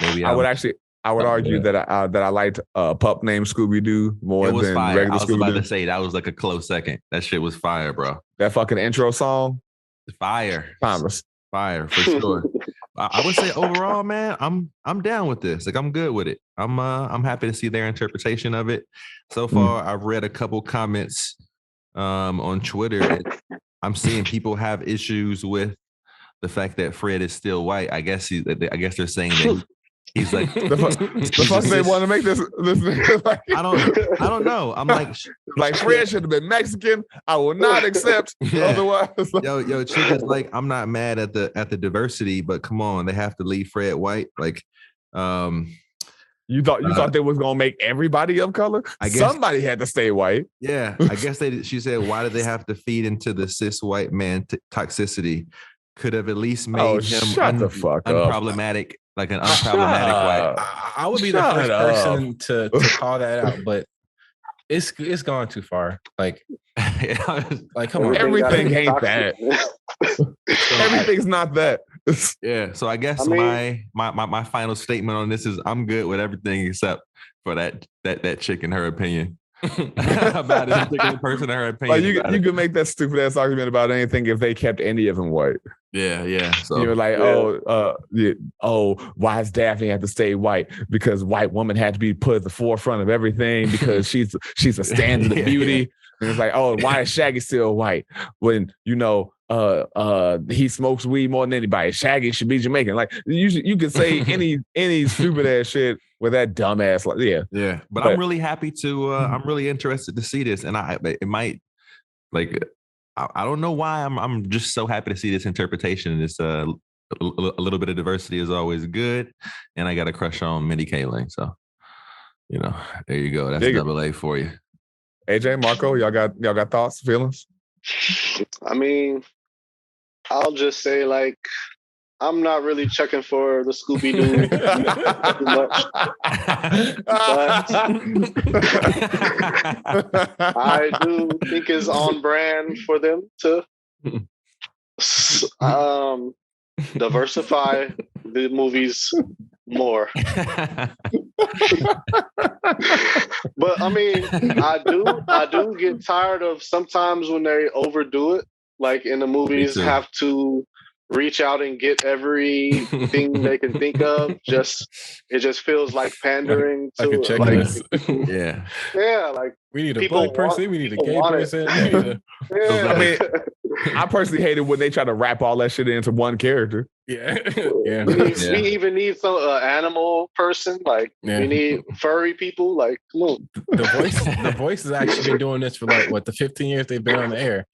Maybe I would argue that I liked a pup named Scooby Doo more than fire. regular I was Scooby-Doo. about to say that was like a close second. That shit was fire, bro. That fucking intro song, fire, timeless, fire for sure. I would say overall, man, I'm down with this. Like I'm good with it. I'm happy to see their interpretation of it. So far, I've read a couple comments on Twitter. I'm seeing people have issues with the fact that Fred is still white. I guess they're saying that. He's like the fuck they want to make this like, I don't know. I'm like Fred should have been Mexican. I will not accept otherwise. Yo, chick is like, I'm not mad at the diversity, but come on, they have to leave Fred white. Like, you thought they was gonna make everybody of color? I guess somebody had to stay white. Yeah, I guess she said, why did they have to feed into the cis white man toxicity? Could have at least made him the fuck unproblematic. Like an unproblematic way. I would be the first person to call that out, but it's gone too far. Like, like come on, everything ain't that. Everything's not that. Yeah. So I guess my final statement on this is I'm good with everything except for that chick in her opinion. About a particular person in her opinion. Like you could make that stupid ass argument about anything if they kept any of them white. Yeah. So you're like, why does Daphne have to stay white? Because white woman had to be put at the forefront of everything because she's a standard of beauty. And it's like, oh, why is Shaggy still white when he smokes weed more than anybody? Shaggy should be Jamaican. Like you could say any stupid ass shit with that dumb ass. Like, yeah. But I'm really happy to. I'm really interested to see this, and it might like. I don't know why I'm just so happy to see this interpretation. It's a little bit of diversity is always good, and I got a crush on Minnie Kaling. So, there you go. That's double A for you. AJ, Marco, y'all got thoughts, feelings? I mean, I'll just say like I'm not really checking for the Scooby Doo too much, but I do think it's on brand for them to diversify the movies more. But I mean, I do get tired of sometimes when they overdo it, like in the movies, have to reach out and get everything they can think of. It just feels like pandering to a checklist. Like we need a black person, we need a gay person. I mean, I personally hate it when they try to wrap all that shit into one character. Yeah. We even need some animal person. Like we need furry people. Like, come on. The voice has actually been doing this for like the 15 years they've been on the air.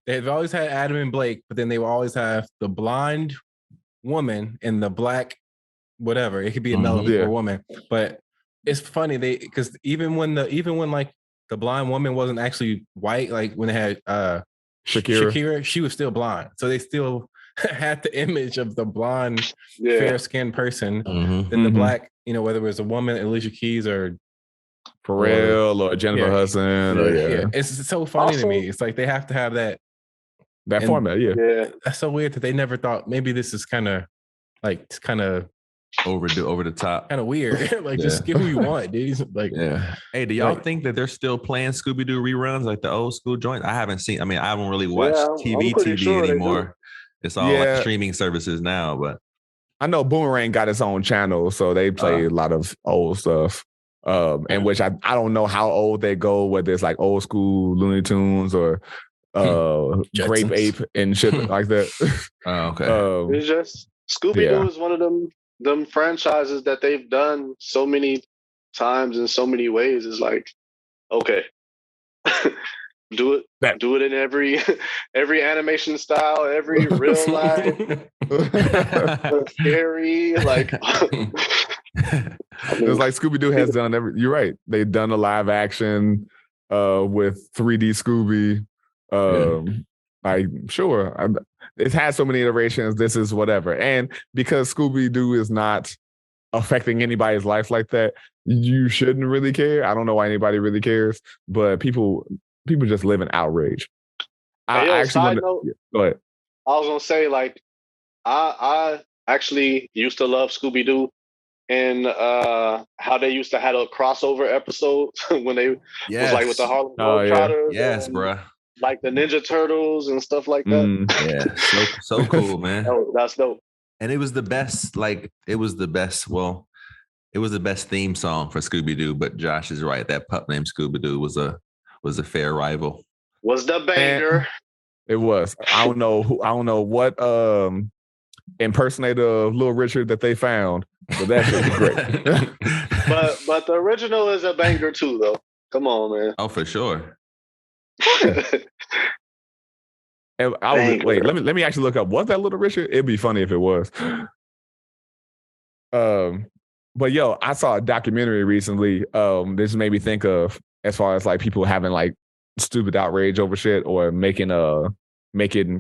They've always had Adam and Blake, but then they will always have the blonde woman and the black whatever. It could be a male or woman, but it's funny because even when like the blonde woman wasn't actually white, like when they had Shakira, she was still blonde, so they still had the image of the blonde, fair-skinned person. Then the black, whether it was a woman, Alicia Keys or Pharrell or Jennifer Hudson. It's so funny to me. It's like they have to have that format. That's so weird that they never thought maybe this is kind of over the top, kind of weird. Like just get who you want, dude. Like, hey, do y'all think that they're still playing Scooby Doo reruns like the old school joint? I haven't seen. I mean, I haven't really watched TV sure anymore. It's all like streaming services now, but I know Boomerang got its own channel, so they play a lot of old stuff. And which I don't know how old they go, whether it's like old school Looney Tunes or Grape Ape and shit like that. Okay. It's just Scooby Doo is one of them franchises that they've done so many times in so many ways. It's like, okay, do it in every animation style, every real life, scary. Like, it's like Scooby Doo has done every. You're right. They've done a live action with 3D Scooby. Like, sure, it's had so many iterations. This is whatever, and because Scooby Doo is not affecting anybody's life like that, you shouldn't really care. I don't know why anybody really cares, but people just live in outrage. Hey, I actually go ahead. I was gonna say, like, I actually used to love Scooby Doo and how they used to have a crossover episode when they was like with the Harlem Globetrotters. Yes, bro. Like the Ninja Turtles and stuff like that. Yeah, so cool, man. That's dope. And it was the best. Like, it was the best. Well, it was the best theme song for Scooby Doo. But Josh is right. That pup named Scooby Doo was a fair rival. Was the banger? And it was. I don't know what impersonator of Little Richard that they found, but that shit was great. but the original is a banger too, though. Come on, man. Oh, for sure. And let me actually look up. Was that Little Richard? It'd be funny if it was. But yo, I saw a documentary recently. This made me think of, as far as like people having like stupid outrage over shit or making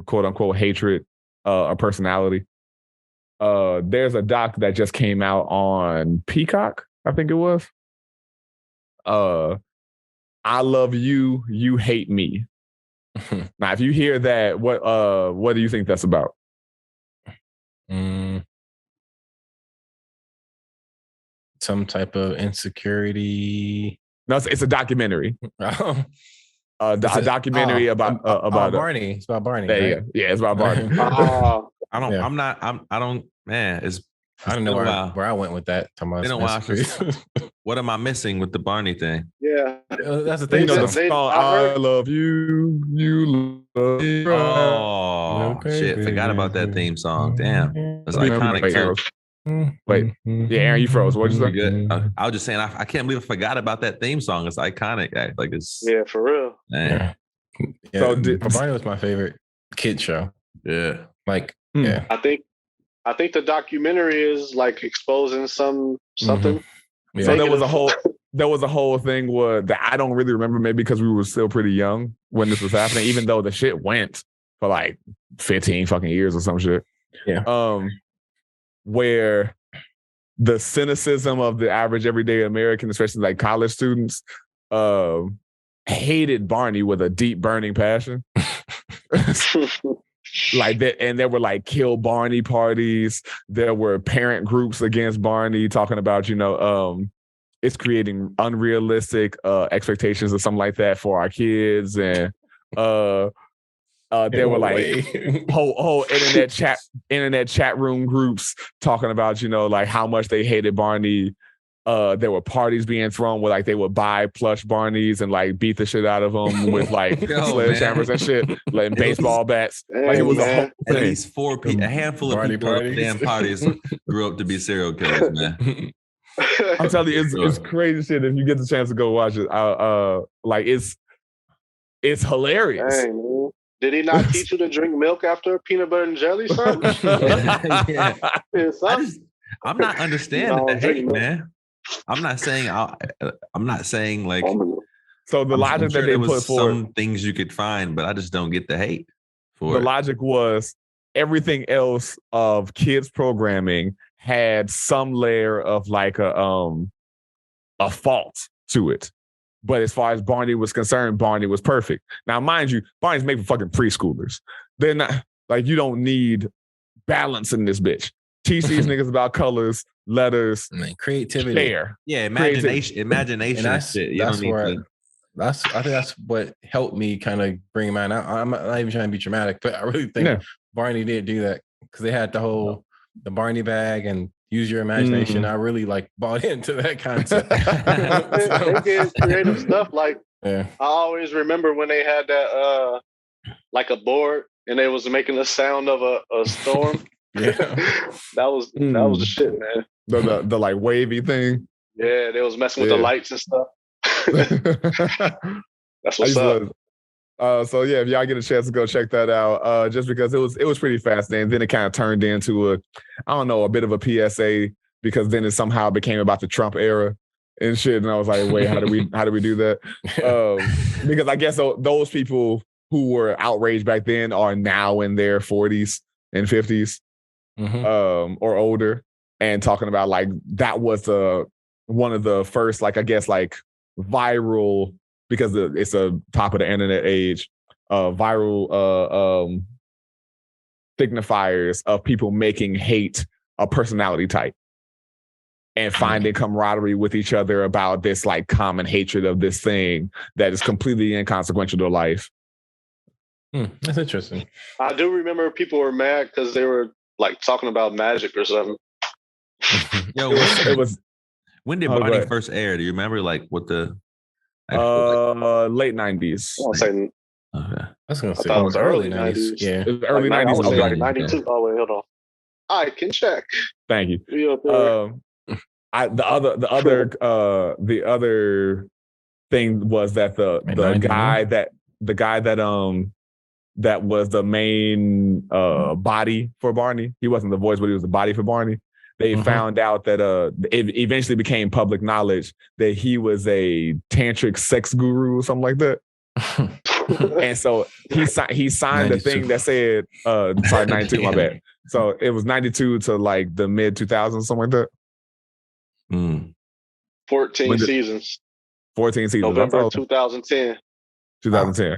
quote unquote hatred a personality. There's a doc that just came out on Peacock, I think it was. I love you, you hate me. Now, if you hear that, what do you think that's about? Some type of insecurity. No, it's a documentary. A documentary about Barney. It's about Barney. Right? Yeah, it's about Barney. I don't know where I went with that. What am I missing with the Barney thing? Yeah, that's the thing. You know, the song "I Love You, You Love Me." Oh shit! Forgot about that theme song. Damn, that's iconic too. Wait, yeah, Aaron, you froze. What'd you say? Good. I was just saying, I can't believe I forgot about that theme song. It's iconic. Like it's for real. Man. Yeah. So Barney was my favorite kid show. Yeah, like I think the documentary is like exposing something. Yeah. So there was a whole thing that I don't really remember, maybe because we were still pretty young when this was happening, even though the shit went for like 15 fucking years or some shit. Yeah. Where the cynicism of the average everyday American, especially like college students, hated Barney with a deep burning passion. Like that, and there were like kill Barney parties. There were parent groups against Barney talking about, it's creating unrealistic expectations or something like that for our kids. And there were like whole internet chat room groups talking about, like how much they hated Barney. There were parties being thrown where like they would buy plush Barneys and like beat the shit out of them with like sledgehammers and shit, like baseball bats. Like it was a whole thing. At least a handful of Barney people at damn parties grew up to be serial killers, man. I'm telling you, it's crazy shit. If you get the chance to go watch it, like it's hilarious. Dang, man. Did he not teach you to drink milk after a peanut butter and jelly sandwich? Yeah. I'm not understanding the hate, man. I'm not saying like. So the logic that they put forward, some things you could find, but I just don't get the hate for the logic was everything else of kids programming had some layer of like a fault to it. But as far as Barney was concerned, Barney was perfect. Now, mind you, Barney's made for fucking preschoolers. They're not like, you don't need balance in this bitch. Teach these niggas about colors, letters, creativity. Share. Yeah, imagination. And shit. I think that's what helped me kind of bring him out. I'm not even trying to be dramatic, but I really think Barney did do that because they had the whole the Barney bag and use your imagination. I really like bought into that concept. They did creative stuff. Like Yeah. I always remember when they had that like a board and they was making the sound of a storm. Yeah. that was the shit, man. The like wavy thing. Yeah, they was messing with the lights and stuff. That's what's up. So yeah, if y'all get a chance to go check that out, just because it was pretty fascinating. Then it kind of turned into a bit of a PSA, because then it somehow became about the Trump era and shit. And I was like, wait, how do we do that? Because I guess those people who were outraged back then are now in their 40s and 50s, or older, and talking about like that was one of the first, like I guess like viral, because it's a top of the internet age, viral signifiers of people making hate a personality type and finding camaraderie with each other about this like common hatred of this thing that is completely inconsequential to life. That's interesting. I do remember people were mad because they were like talking about magic or something. Yo, It was when did Barney first air? Do you remember like what the late 90s? I was saying, okay. I was gonna say it was early 90s. Yeah, it was early 90s. I was like 92. Oh wait, hold on. I can check. Thank you. The other thing was that the guy that was the main body for Barney. He wasn't the voice, but he was the body for Barney. They found out that it eventually became public knowledge that he was a tantric sex guru or something like that. And so he signed 92. A thing that said, sorry, 92, my bad. So it was 92 to like the mid 2000s, something like that. 14 seasons. 14 seasons. November 2010. 2010.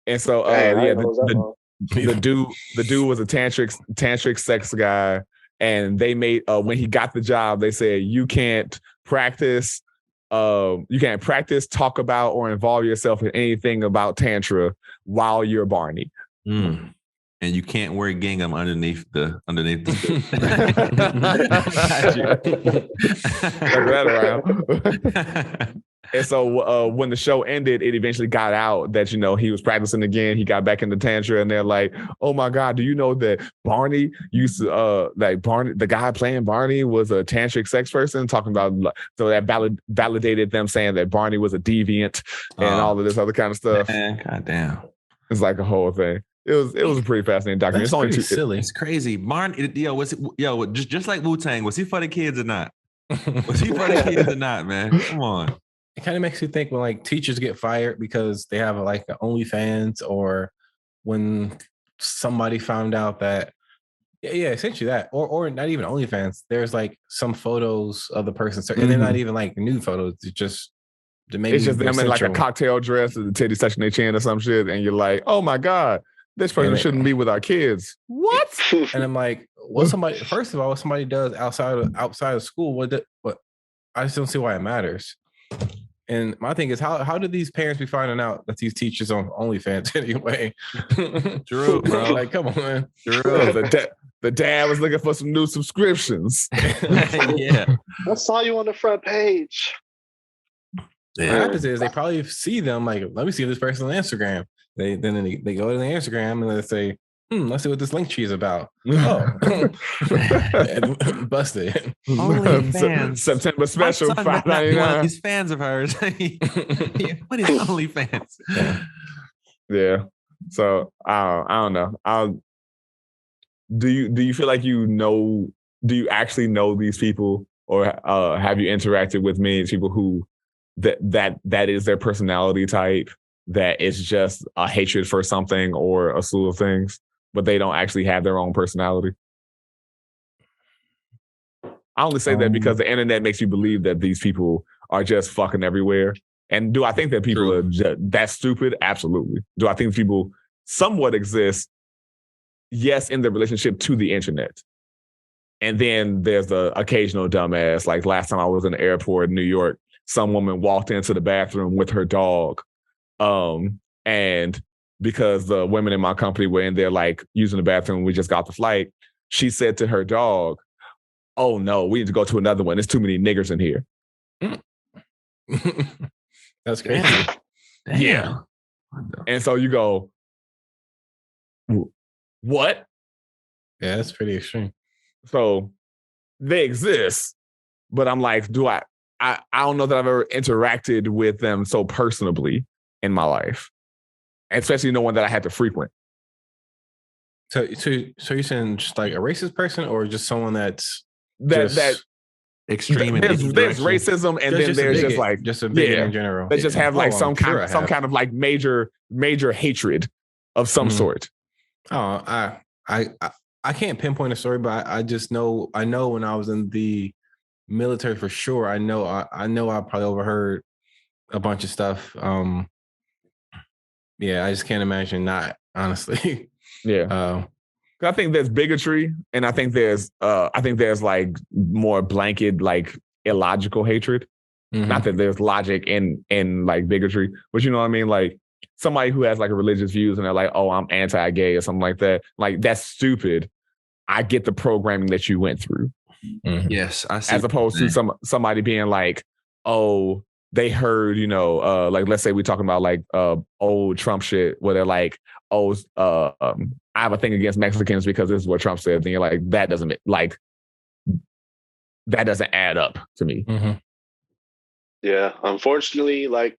And so the dude was a tantric sex guy, and they made when he got the job, they said you can't practice, talk about, or involve yourself in anything about tantra while you're Barney. And you can't wear gingham underneath the around. And so when the show ended, it eventually got out that, he was practicing again. He got back into tantra, and they're like, oh my God, do you know that Barney used to, Barney, the guy playing Barney was a tantric sex person, talking about, so that validated them saying that Barney was a deviant and all of this other kind of stuff. Man, goddamn. It's like a whole thing. It was a pretty fascinating documentary. It's only silly. It's crazy. Barney, just like Wu-Tang, was he for the kids or not? Was he for the kids or not, man? Come on. It kind of makes you think when like teachers get fired because they have like an OnlyFans, or when somebody found out that, essentially that, or not even OnlyFans. There's like some photos of the person, and they're not even like new photos. It's just them in like a cocktail dress with the titties touching their chin or some shit, and you're like, oh my God, this person shouldn't be with our kids. What? And I'm like, first of all, what somebody does outside of school, what I just don't see why it matters. And my thing is, how do these parents be finding out that these teachers on OnlyFans anyway? True, bro. Like, come on, man. True. The dad was looking for some new subscriptions. Yeah. I saw you on the front page. What happens is they probably see them like, let me see this person on Instagram. They go to the Instagram and they say, let's see what this link tree is about. Oh, busted. OnlyFans. September special. $5.99. These fans of hers. What is OnlyFans? Yeah. So I don't know. Do you feel like do you actually know these people, or have you interacted with many people who that is their personality type, that it's just a hatred for something or a slew of things, but they don't actually have their own personality? I only say that because the internet makes you believe that these people are just fucking everywhere. And do I think that people are that stupid? Absolutely. Do I think people somewhat exist? Yes, in the relationship to the internet. And then there's the occasional dumbass. Like last time I was in the airport in New York, some woman walked into the bathroom with her dog. And because the women in my company were in there like using the bathroom, we just got the flight. she said to her dog, "Oh no, we need to go to another one. There's too many niggers in here." That's crazy. Damn. Yeah. And so you go, what? Yeah, that's pretty extreme. So they exist, but I'm like, I don't know that I've ever interacted with them so personally in my life, especially no one that I had to frequent. So you're saying just like a racist person, or just someone that's that extreme in there's any direction? racism, and then there's just like just a bigot in general. They just have like some kind of like major hatred of some sort. Oh, I can't pinpoint a story, but I just know when I was in the military for sure. I know I probably overheard a bunch of stuff. Yeah, I just can't imagine not, honestly. Yeah. I think there's bigotry, and I think there's like more blanket, like illogical hatred. Not that there's logic in like bigotry, but you know what I mean? Like somebody who has like a religious views and they're like, "Oh, I'm anti-gay" or something like that. Like, that's stupid. I get the programming that you went through. Yes, I see. As opposed to somebody being like, "Oh, they heard, like let's say we're talking about like old Trump shit where they're like, oh, I have a thing against Mexicans because this is what Trump said." And you're like, that doesn't add up to me. Yeah, unfortunately, like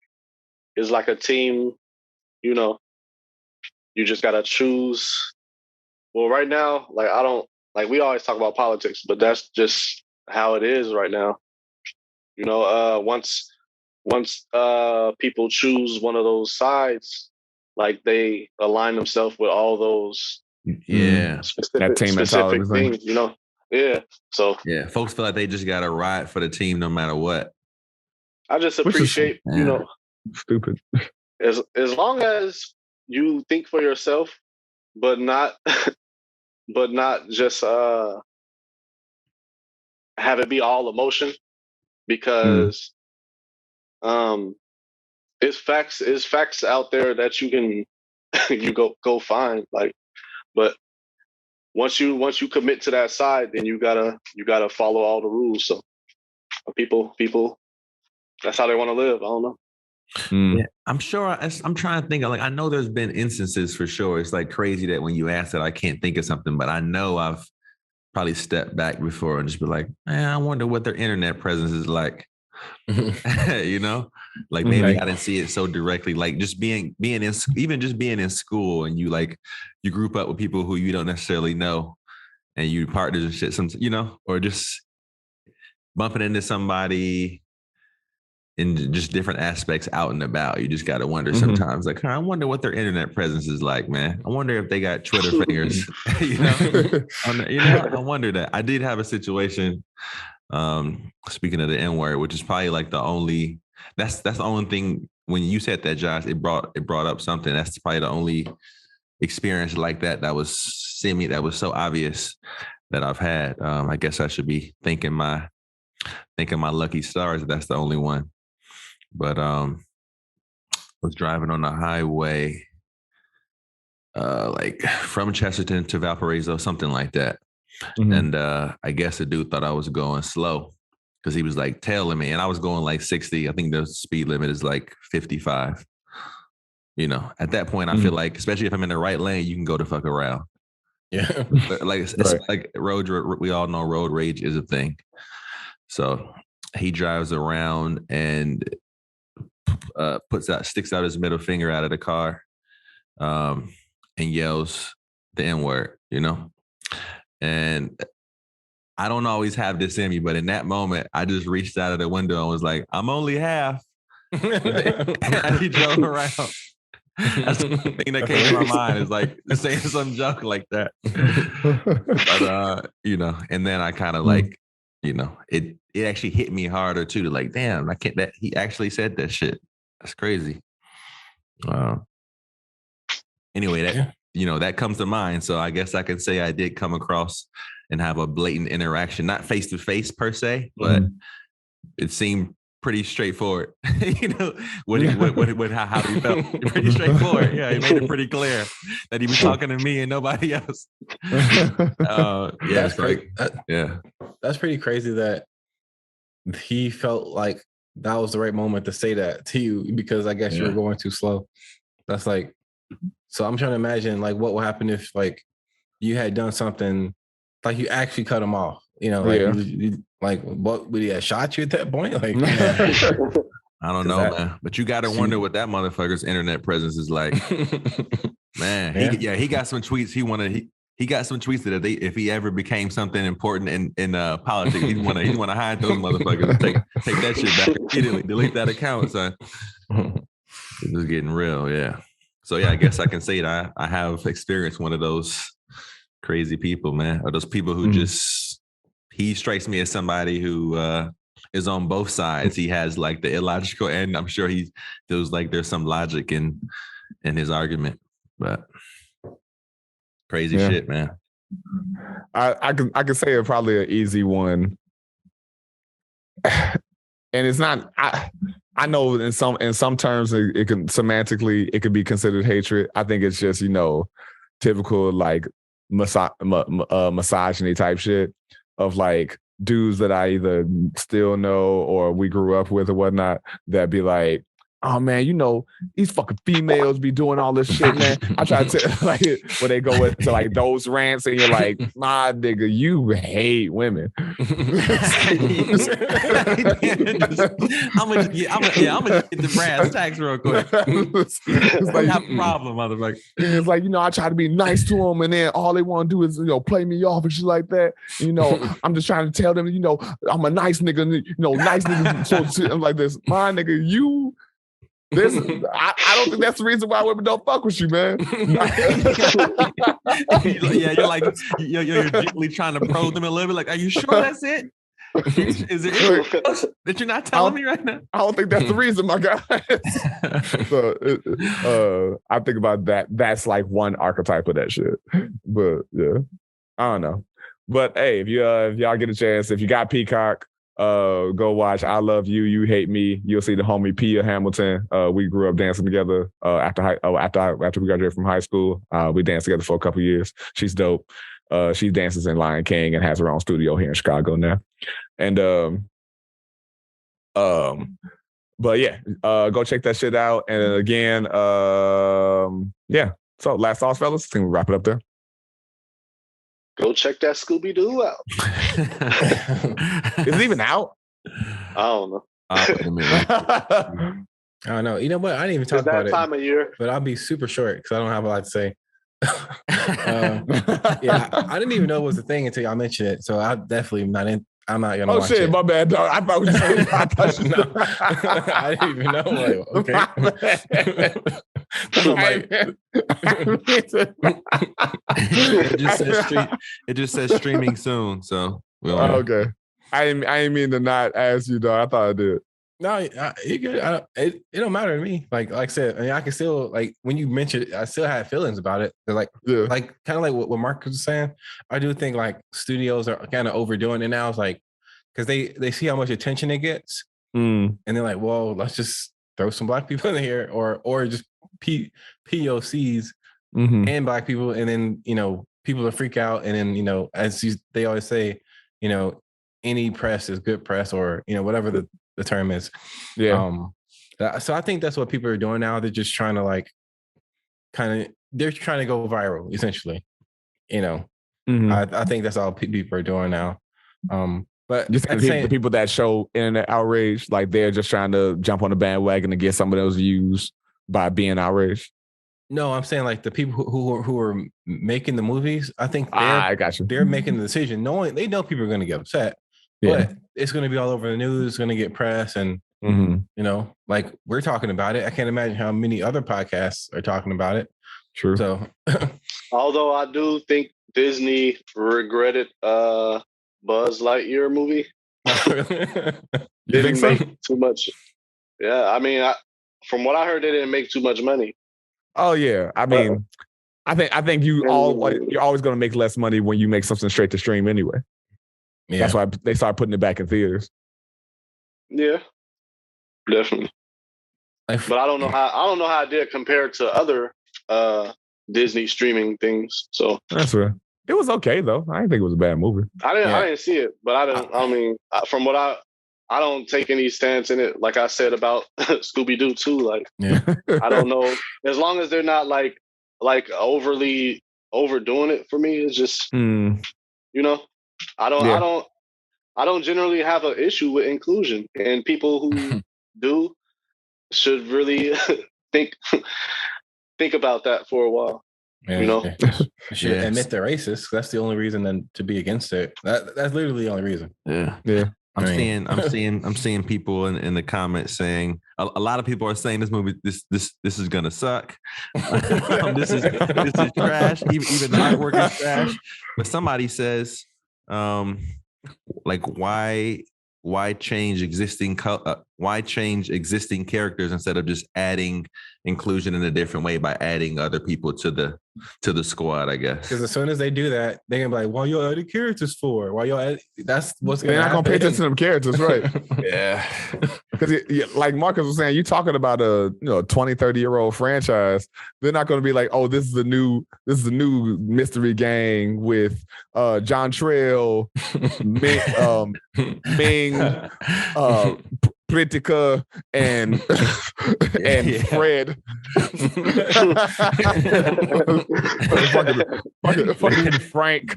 it's like a team, you just gotta choose. Well, right now, like I don't like we always talk about politics, but that's just how it is right now. Once people choose one of those sides, like they align themselves with all those specific things, Yeah. So yeah, folks feel like they just gotta ride for the team no matter what. I just appreciate, stupid. As long as you think for yourself, but not just have it be all emotion, because it's facts out there that you can you go find, like, but once you commit to that side, then you gotta follow all the rules. So people that's how they want to live. I don't know. Yeah, I'm sure. I'm trying to think of, like, I know there's been instances for sure. It's like crazy that when you ask that, I can't think of something, but I know I've probably stepped back before and just be like, man, I wonder what their internet presence is like. Like maybe I didn't see it so directly. Like just being in, even just being in school, and you group up with people who you don't necessarily know, and you partners and shit. Or just bumping into somebody in just different aspects out and about. You just got to wonder sometimes, like, I wonder what their internet presence is like, man. I wonder if they got Twitter fingers, I wonder that. I did have a situation, speaking of the N-word, which is probably like that's the only thing, when you said that, Josh, it brought up something. That's probably the only experience like that was so obvious that I've had. I guess I should be thanking my lucky stars. That's the only one. But was driving on the highway, like from Chesterton to Valparaiso, something like that. And I guess the dude thought I was going slow because he was like tailing me, and I was going like 60. I think the speed limit is like 55. At that point, I feel like, especially if I'm in the right lane, you can go the fuck around. Yeah. But like, it's like we all know road rage is a thing. So he drives around and sticks out his middle finger out of the car, and yells the N-word, and I don't always have this in me, but in that moment, I just reached out of the window and was like, I'm only half. And he drove around. That's the thing that came to my mind, is like saying some joke like that. But and then I kind of like, it actually hit me harder too, to like, damn, I can't, that he actually said that shit. That's crazy. Anyway, that comes to mind. So I guess I can say I did come across and have a blatant interaction, not face to face per se, but it seemed pretty straightforward. You know how he felt. Pretty straightforward. Yeah, he made it pretty clear that he was talking to me and nobody else. That's like that's pretty crazy that he felt like that was the right moment to say that to you because I guess you were going too slow. That's like, so I'm trying to imagine like what would happen if like you had done something like you actually cut him off. You know, like like what would he have shot you at that point? Like, I don't know, man. But you got to wonder what that motherfucker's internet presence is like. Man, he got some tweets. He got some tweets that if he ever became something important in politics, he'd want to hide those motherfuckers and take that shit back. Immediately delete that account, son. This is getting real, yeah. So yeah, I guess I can say that I have experienced one of those crazy people, man, or those people who just. He strikes me as somebody who is on both sides. He has like the illogical, and I'm sure he feels like there's some logic in his argument, but. Crazy shit, man. I can say it probably an easy one, and it's not. I know in some terms it can semantically it could be considered hatred. I think it's just typical like misogyny type shit of like dudes that I either still know or we grew up with or whatnot that be like. Oh man, these fucking females be doing all this shit, man. I try to tell like when they go into like those rants and you're like, my nigga, you hate women. I'm gonna get the brass tacks real quick. It's like, have a problem, motherfucker. It's like, I try to be nice to them and then all they want to do is, play me off and shit like that. I'm just trying to tell them, I'm a nice nigga, nice nigga. So I'm like this, my nigga, you. I don't think that's the reason why women don't fuck with you, man. You're like you're gently trying to probe them a little bit. Like, are you sure that's it? Is it that you're not telling me right now? I don't think that's the reason, my guy. So I think about that. That's like one archetype of that shit. But yeah, I don't know. But hey, if y'all get a chance, if you got Peacock. Go watch I Love You, You Hate Me. You'll see the homie Pia Hamilton. We grew up dancing together after we graduated from high school. We danced together for a couple years. She's dope. She dances in Lion King and has her own studio here in Chicago now. And but yeah, go check that shit out. And again, yeah. So last thoughts, fellas. I think we wrap it up there. Go check that Scooby Doo out. Is it even out? I don't know. I don't know. You know what? I didn't even talk about it. Time of year, but I'll be super short because I don't have a lot to say. Yeah, I didn't even know it was a thing until y'all mentioned it. So I'm definitely not in. I'm not gonna. Oh shit, it. My bad, dog. I thought I didn't even know. Like, okay. It just says streaming soon. So okay. I didn't mean to not ask you, dog. I thought I did. No, you good. It don't matter to me. Like I said, I mean, I can still like when you mentioned it, I still had feelings about it. Like kind of like what Mark was saying. I do think like studios are kind of overdoing it now. It's like because they see how much attention it gets, and they're like, well, let's just throw some black people in here, or just POCs and black people, and then people will freak out, and then as they always say, any press is good press, or whatever the term is. Yeah. So I think that's what people are doing now. They're just trying to like they're trying to go viral, essentially. I think that's all people are doing now. But just the people that show internet outrage, like they're just trying to jump on the bandwagon and get some of those views by being outraged. No, I'm saying like the people who are making the movies. I think I got you. They're making the decision, knowing they know people are going to get upset. Yeah. But it's going to be all over the news. It's going to get press, and like we're talking about it. I can't imagine how many other podcasts are talking about it. True. So, although I do think Disney regretted Buzz Lightyear movie. Didn't make too much. Yeah, I mean, from what I heard, they didn't make too much money. Oh yeah, I mean, I think you're always going to make less money when you make something straight to stream anyway. Yeah. That's why they started putting it back in theaters. Yeah. Definitely. But I don't know how it did compared to other Disney streaming things. So that's right. It was okay though. I didn't think it was a bad movie. I didn't see it, but I mean, from what I don't take any stance in it. Like I said about Scooby Doo too. Like I don't know. As long as they're not like overly overdoing it for me, it's just you know, I don't generally have an issue with inclusion, and people who do should really think about that for a while. Yeah, you know, should admit they're racist. That's the only reason then to be against it. That's literally the only reason. Yeah. I'm seeing people in the comments saying a lot of people are saying this movie this is gonna suck. This is trash. Even the artwork is trash. But somebody says, like why change existing characters instead of just adding inclusion in a different way by adding other people to the squad, I guess. Because as soon as they do that, they're gonna be like, "Why y'all adding characters for? Why y'all add?" That's what's gonna. They're not gonna pay attention to them characters, right? Yeah. Because like Marcus was saying, you talking about a 20, 30-year-old franchise. They're not gonna be like, "Oh, this is the new mystery gang with John Trail, Ming, Pritika, and Fred." fucking Frank.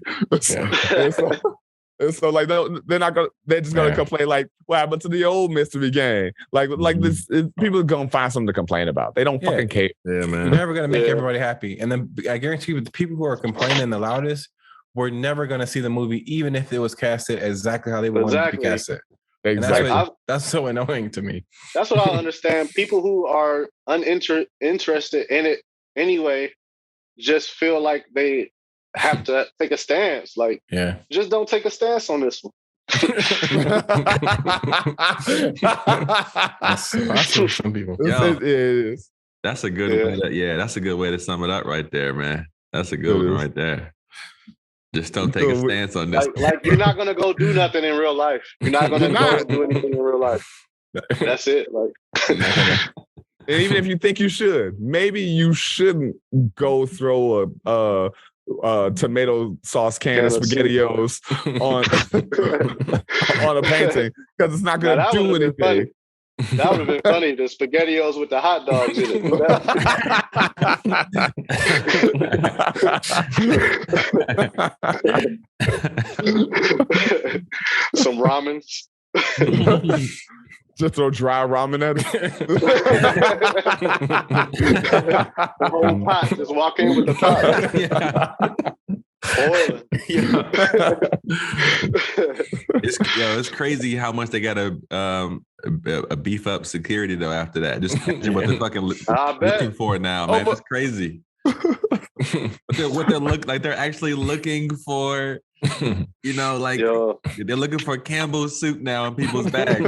And so like they're not gonna. They're just gonna complain like, "What happened to the old mystery gang?" Like this. People are gonna find something to complain about. They don't fucking care. Yeah, man. You're never gonna make everybody happy. And then I guarantee you, the people who are complaining the loudest, we're never gonna see the movie, even if it was casted exactly how they wanted to be casted. Exactly. That's so annoying to me. That's what I don't understand. People who are interested in it anyway just feel like they have to take a stance. Like, just don't take a stance on this one. That's awesome. Some people. It is. That's a good way. That's a good way to sum it up right there, man. That's a good one right there. Just don't take a stance on this. Like you're not gonna go do nothing in real life. You're not gonna go do anything in real life. That's it. Like, and even if you think you should, maybe you shouldn't go throw a tomato sauce can of SpaghettiOs on a painting because it's not gonna do anything. That would have been funny. The SpaghettiOs with the hot dogs in it. Some ramens. Just throw dry ramen at it. The whole pot. Just walk in with the pot. It's crazy how much they gotta beef up security though after that. Just what they're fucking looking for now, man. It's crazy. what they look like, they're actually looking for, like they're looking for Campbell's soup now in people's bags. You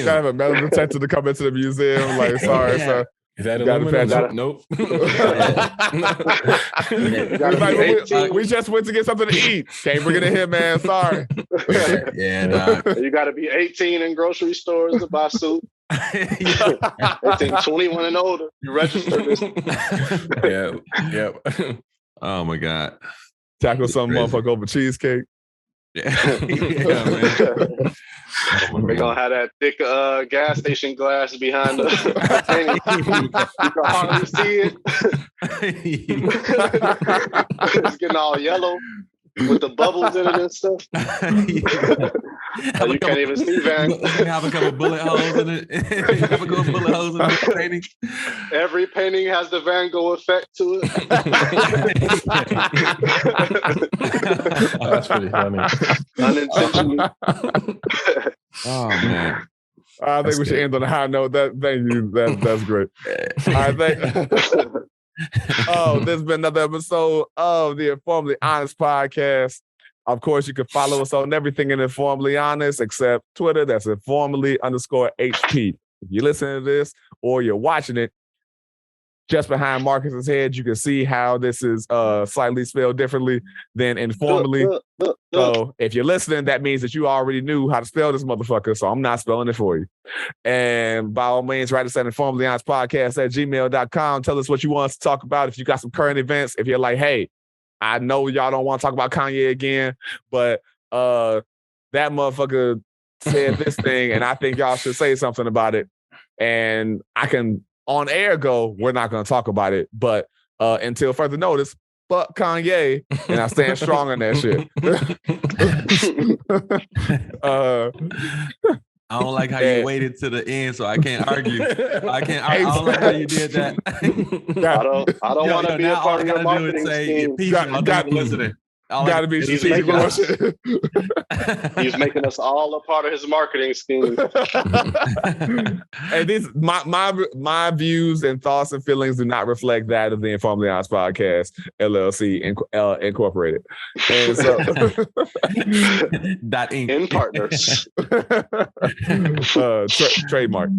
have a metal detector to come into the museum. Like, sorry, sir. Is that aluminum? Nope. We just went to get something to eat. Can't bring it in here, man. Sorry. You got to be 18 in grocery stores to buy soup. 21 and older. You register this. Oh my God. Tackle some motherfucker over cheesecake. Man. They're gonna have that thick gas station glass behind the penny. You can hardly see it. It's getting all yellow with the bubbles in it and stuff. You can't even see Van. Have a couple bullet holes in it. Have a couple bullet holes in the painting. Every painting has the Van Gogh effect to it. That's pretty funny. Unintentionally. Oh man. I think we should end on a high note. Thank you. That's great. All right, this has been another episode of the InforMILLy Honest podcast. Of course, you can follow us on everything in InforMILLy Honest except Twitter. That's InforMILLy_HP. If you're listening to this or you're watching it, just behind Marcus's head, you can see how this is slightly spelled differently than InforMILLy. So if you're listening, that means that you already knew how to spell this motherfucker. So I'm not spelling it for you. And by all means, write us at InforMILLypodcast@gmail.com. Tell us what you want us to talk about. If you got some current events, if you're like, hey, I know y'all don't want to talk about Kanye again, but that motherfucker said this thing, and I think y'all should say something about it. And I can on air go, we're not going to talk about it. But until further notice, fuck Kanye, and I stand strong on that shit. I don't like how you waited to the end, so I can't argue. I don't like how you did that. I don't want to be a part of your marketing scheme. Got to be strategic. He's making us all a part of his marketing scheme. And these my views and thoughts and feelings do not reflect that of the InforMILLy Podcast LLC Incorporated. And so in partners. Trademark.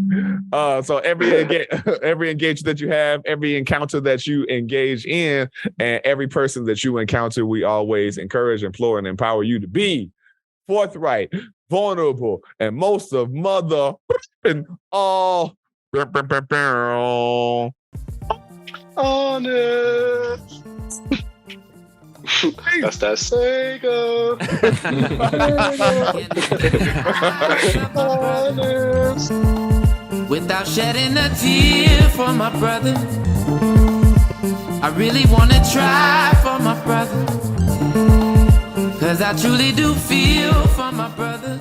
So every engagement that you have, every encounter that you engage in, and every person that you encounter, we always encourage, implore, and empower you to be forthright, vulnerable, and most of mother and all honest. That's that Sega. Honest. Without shedding a tear for my brother, I really want to try for my brother, 'cause I truly do feel for my brother.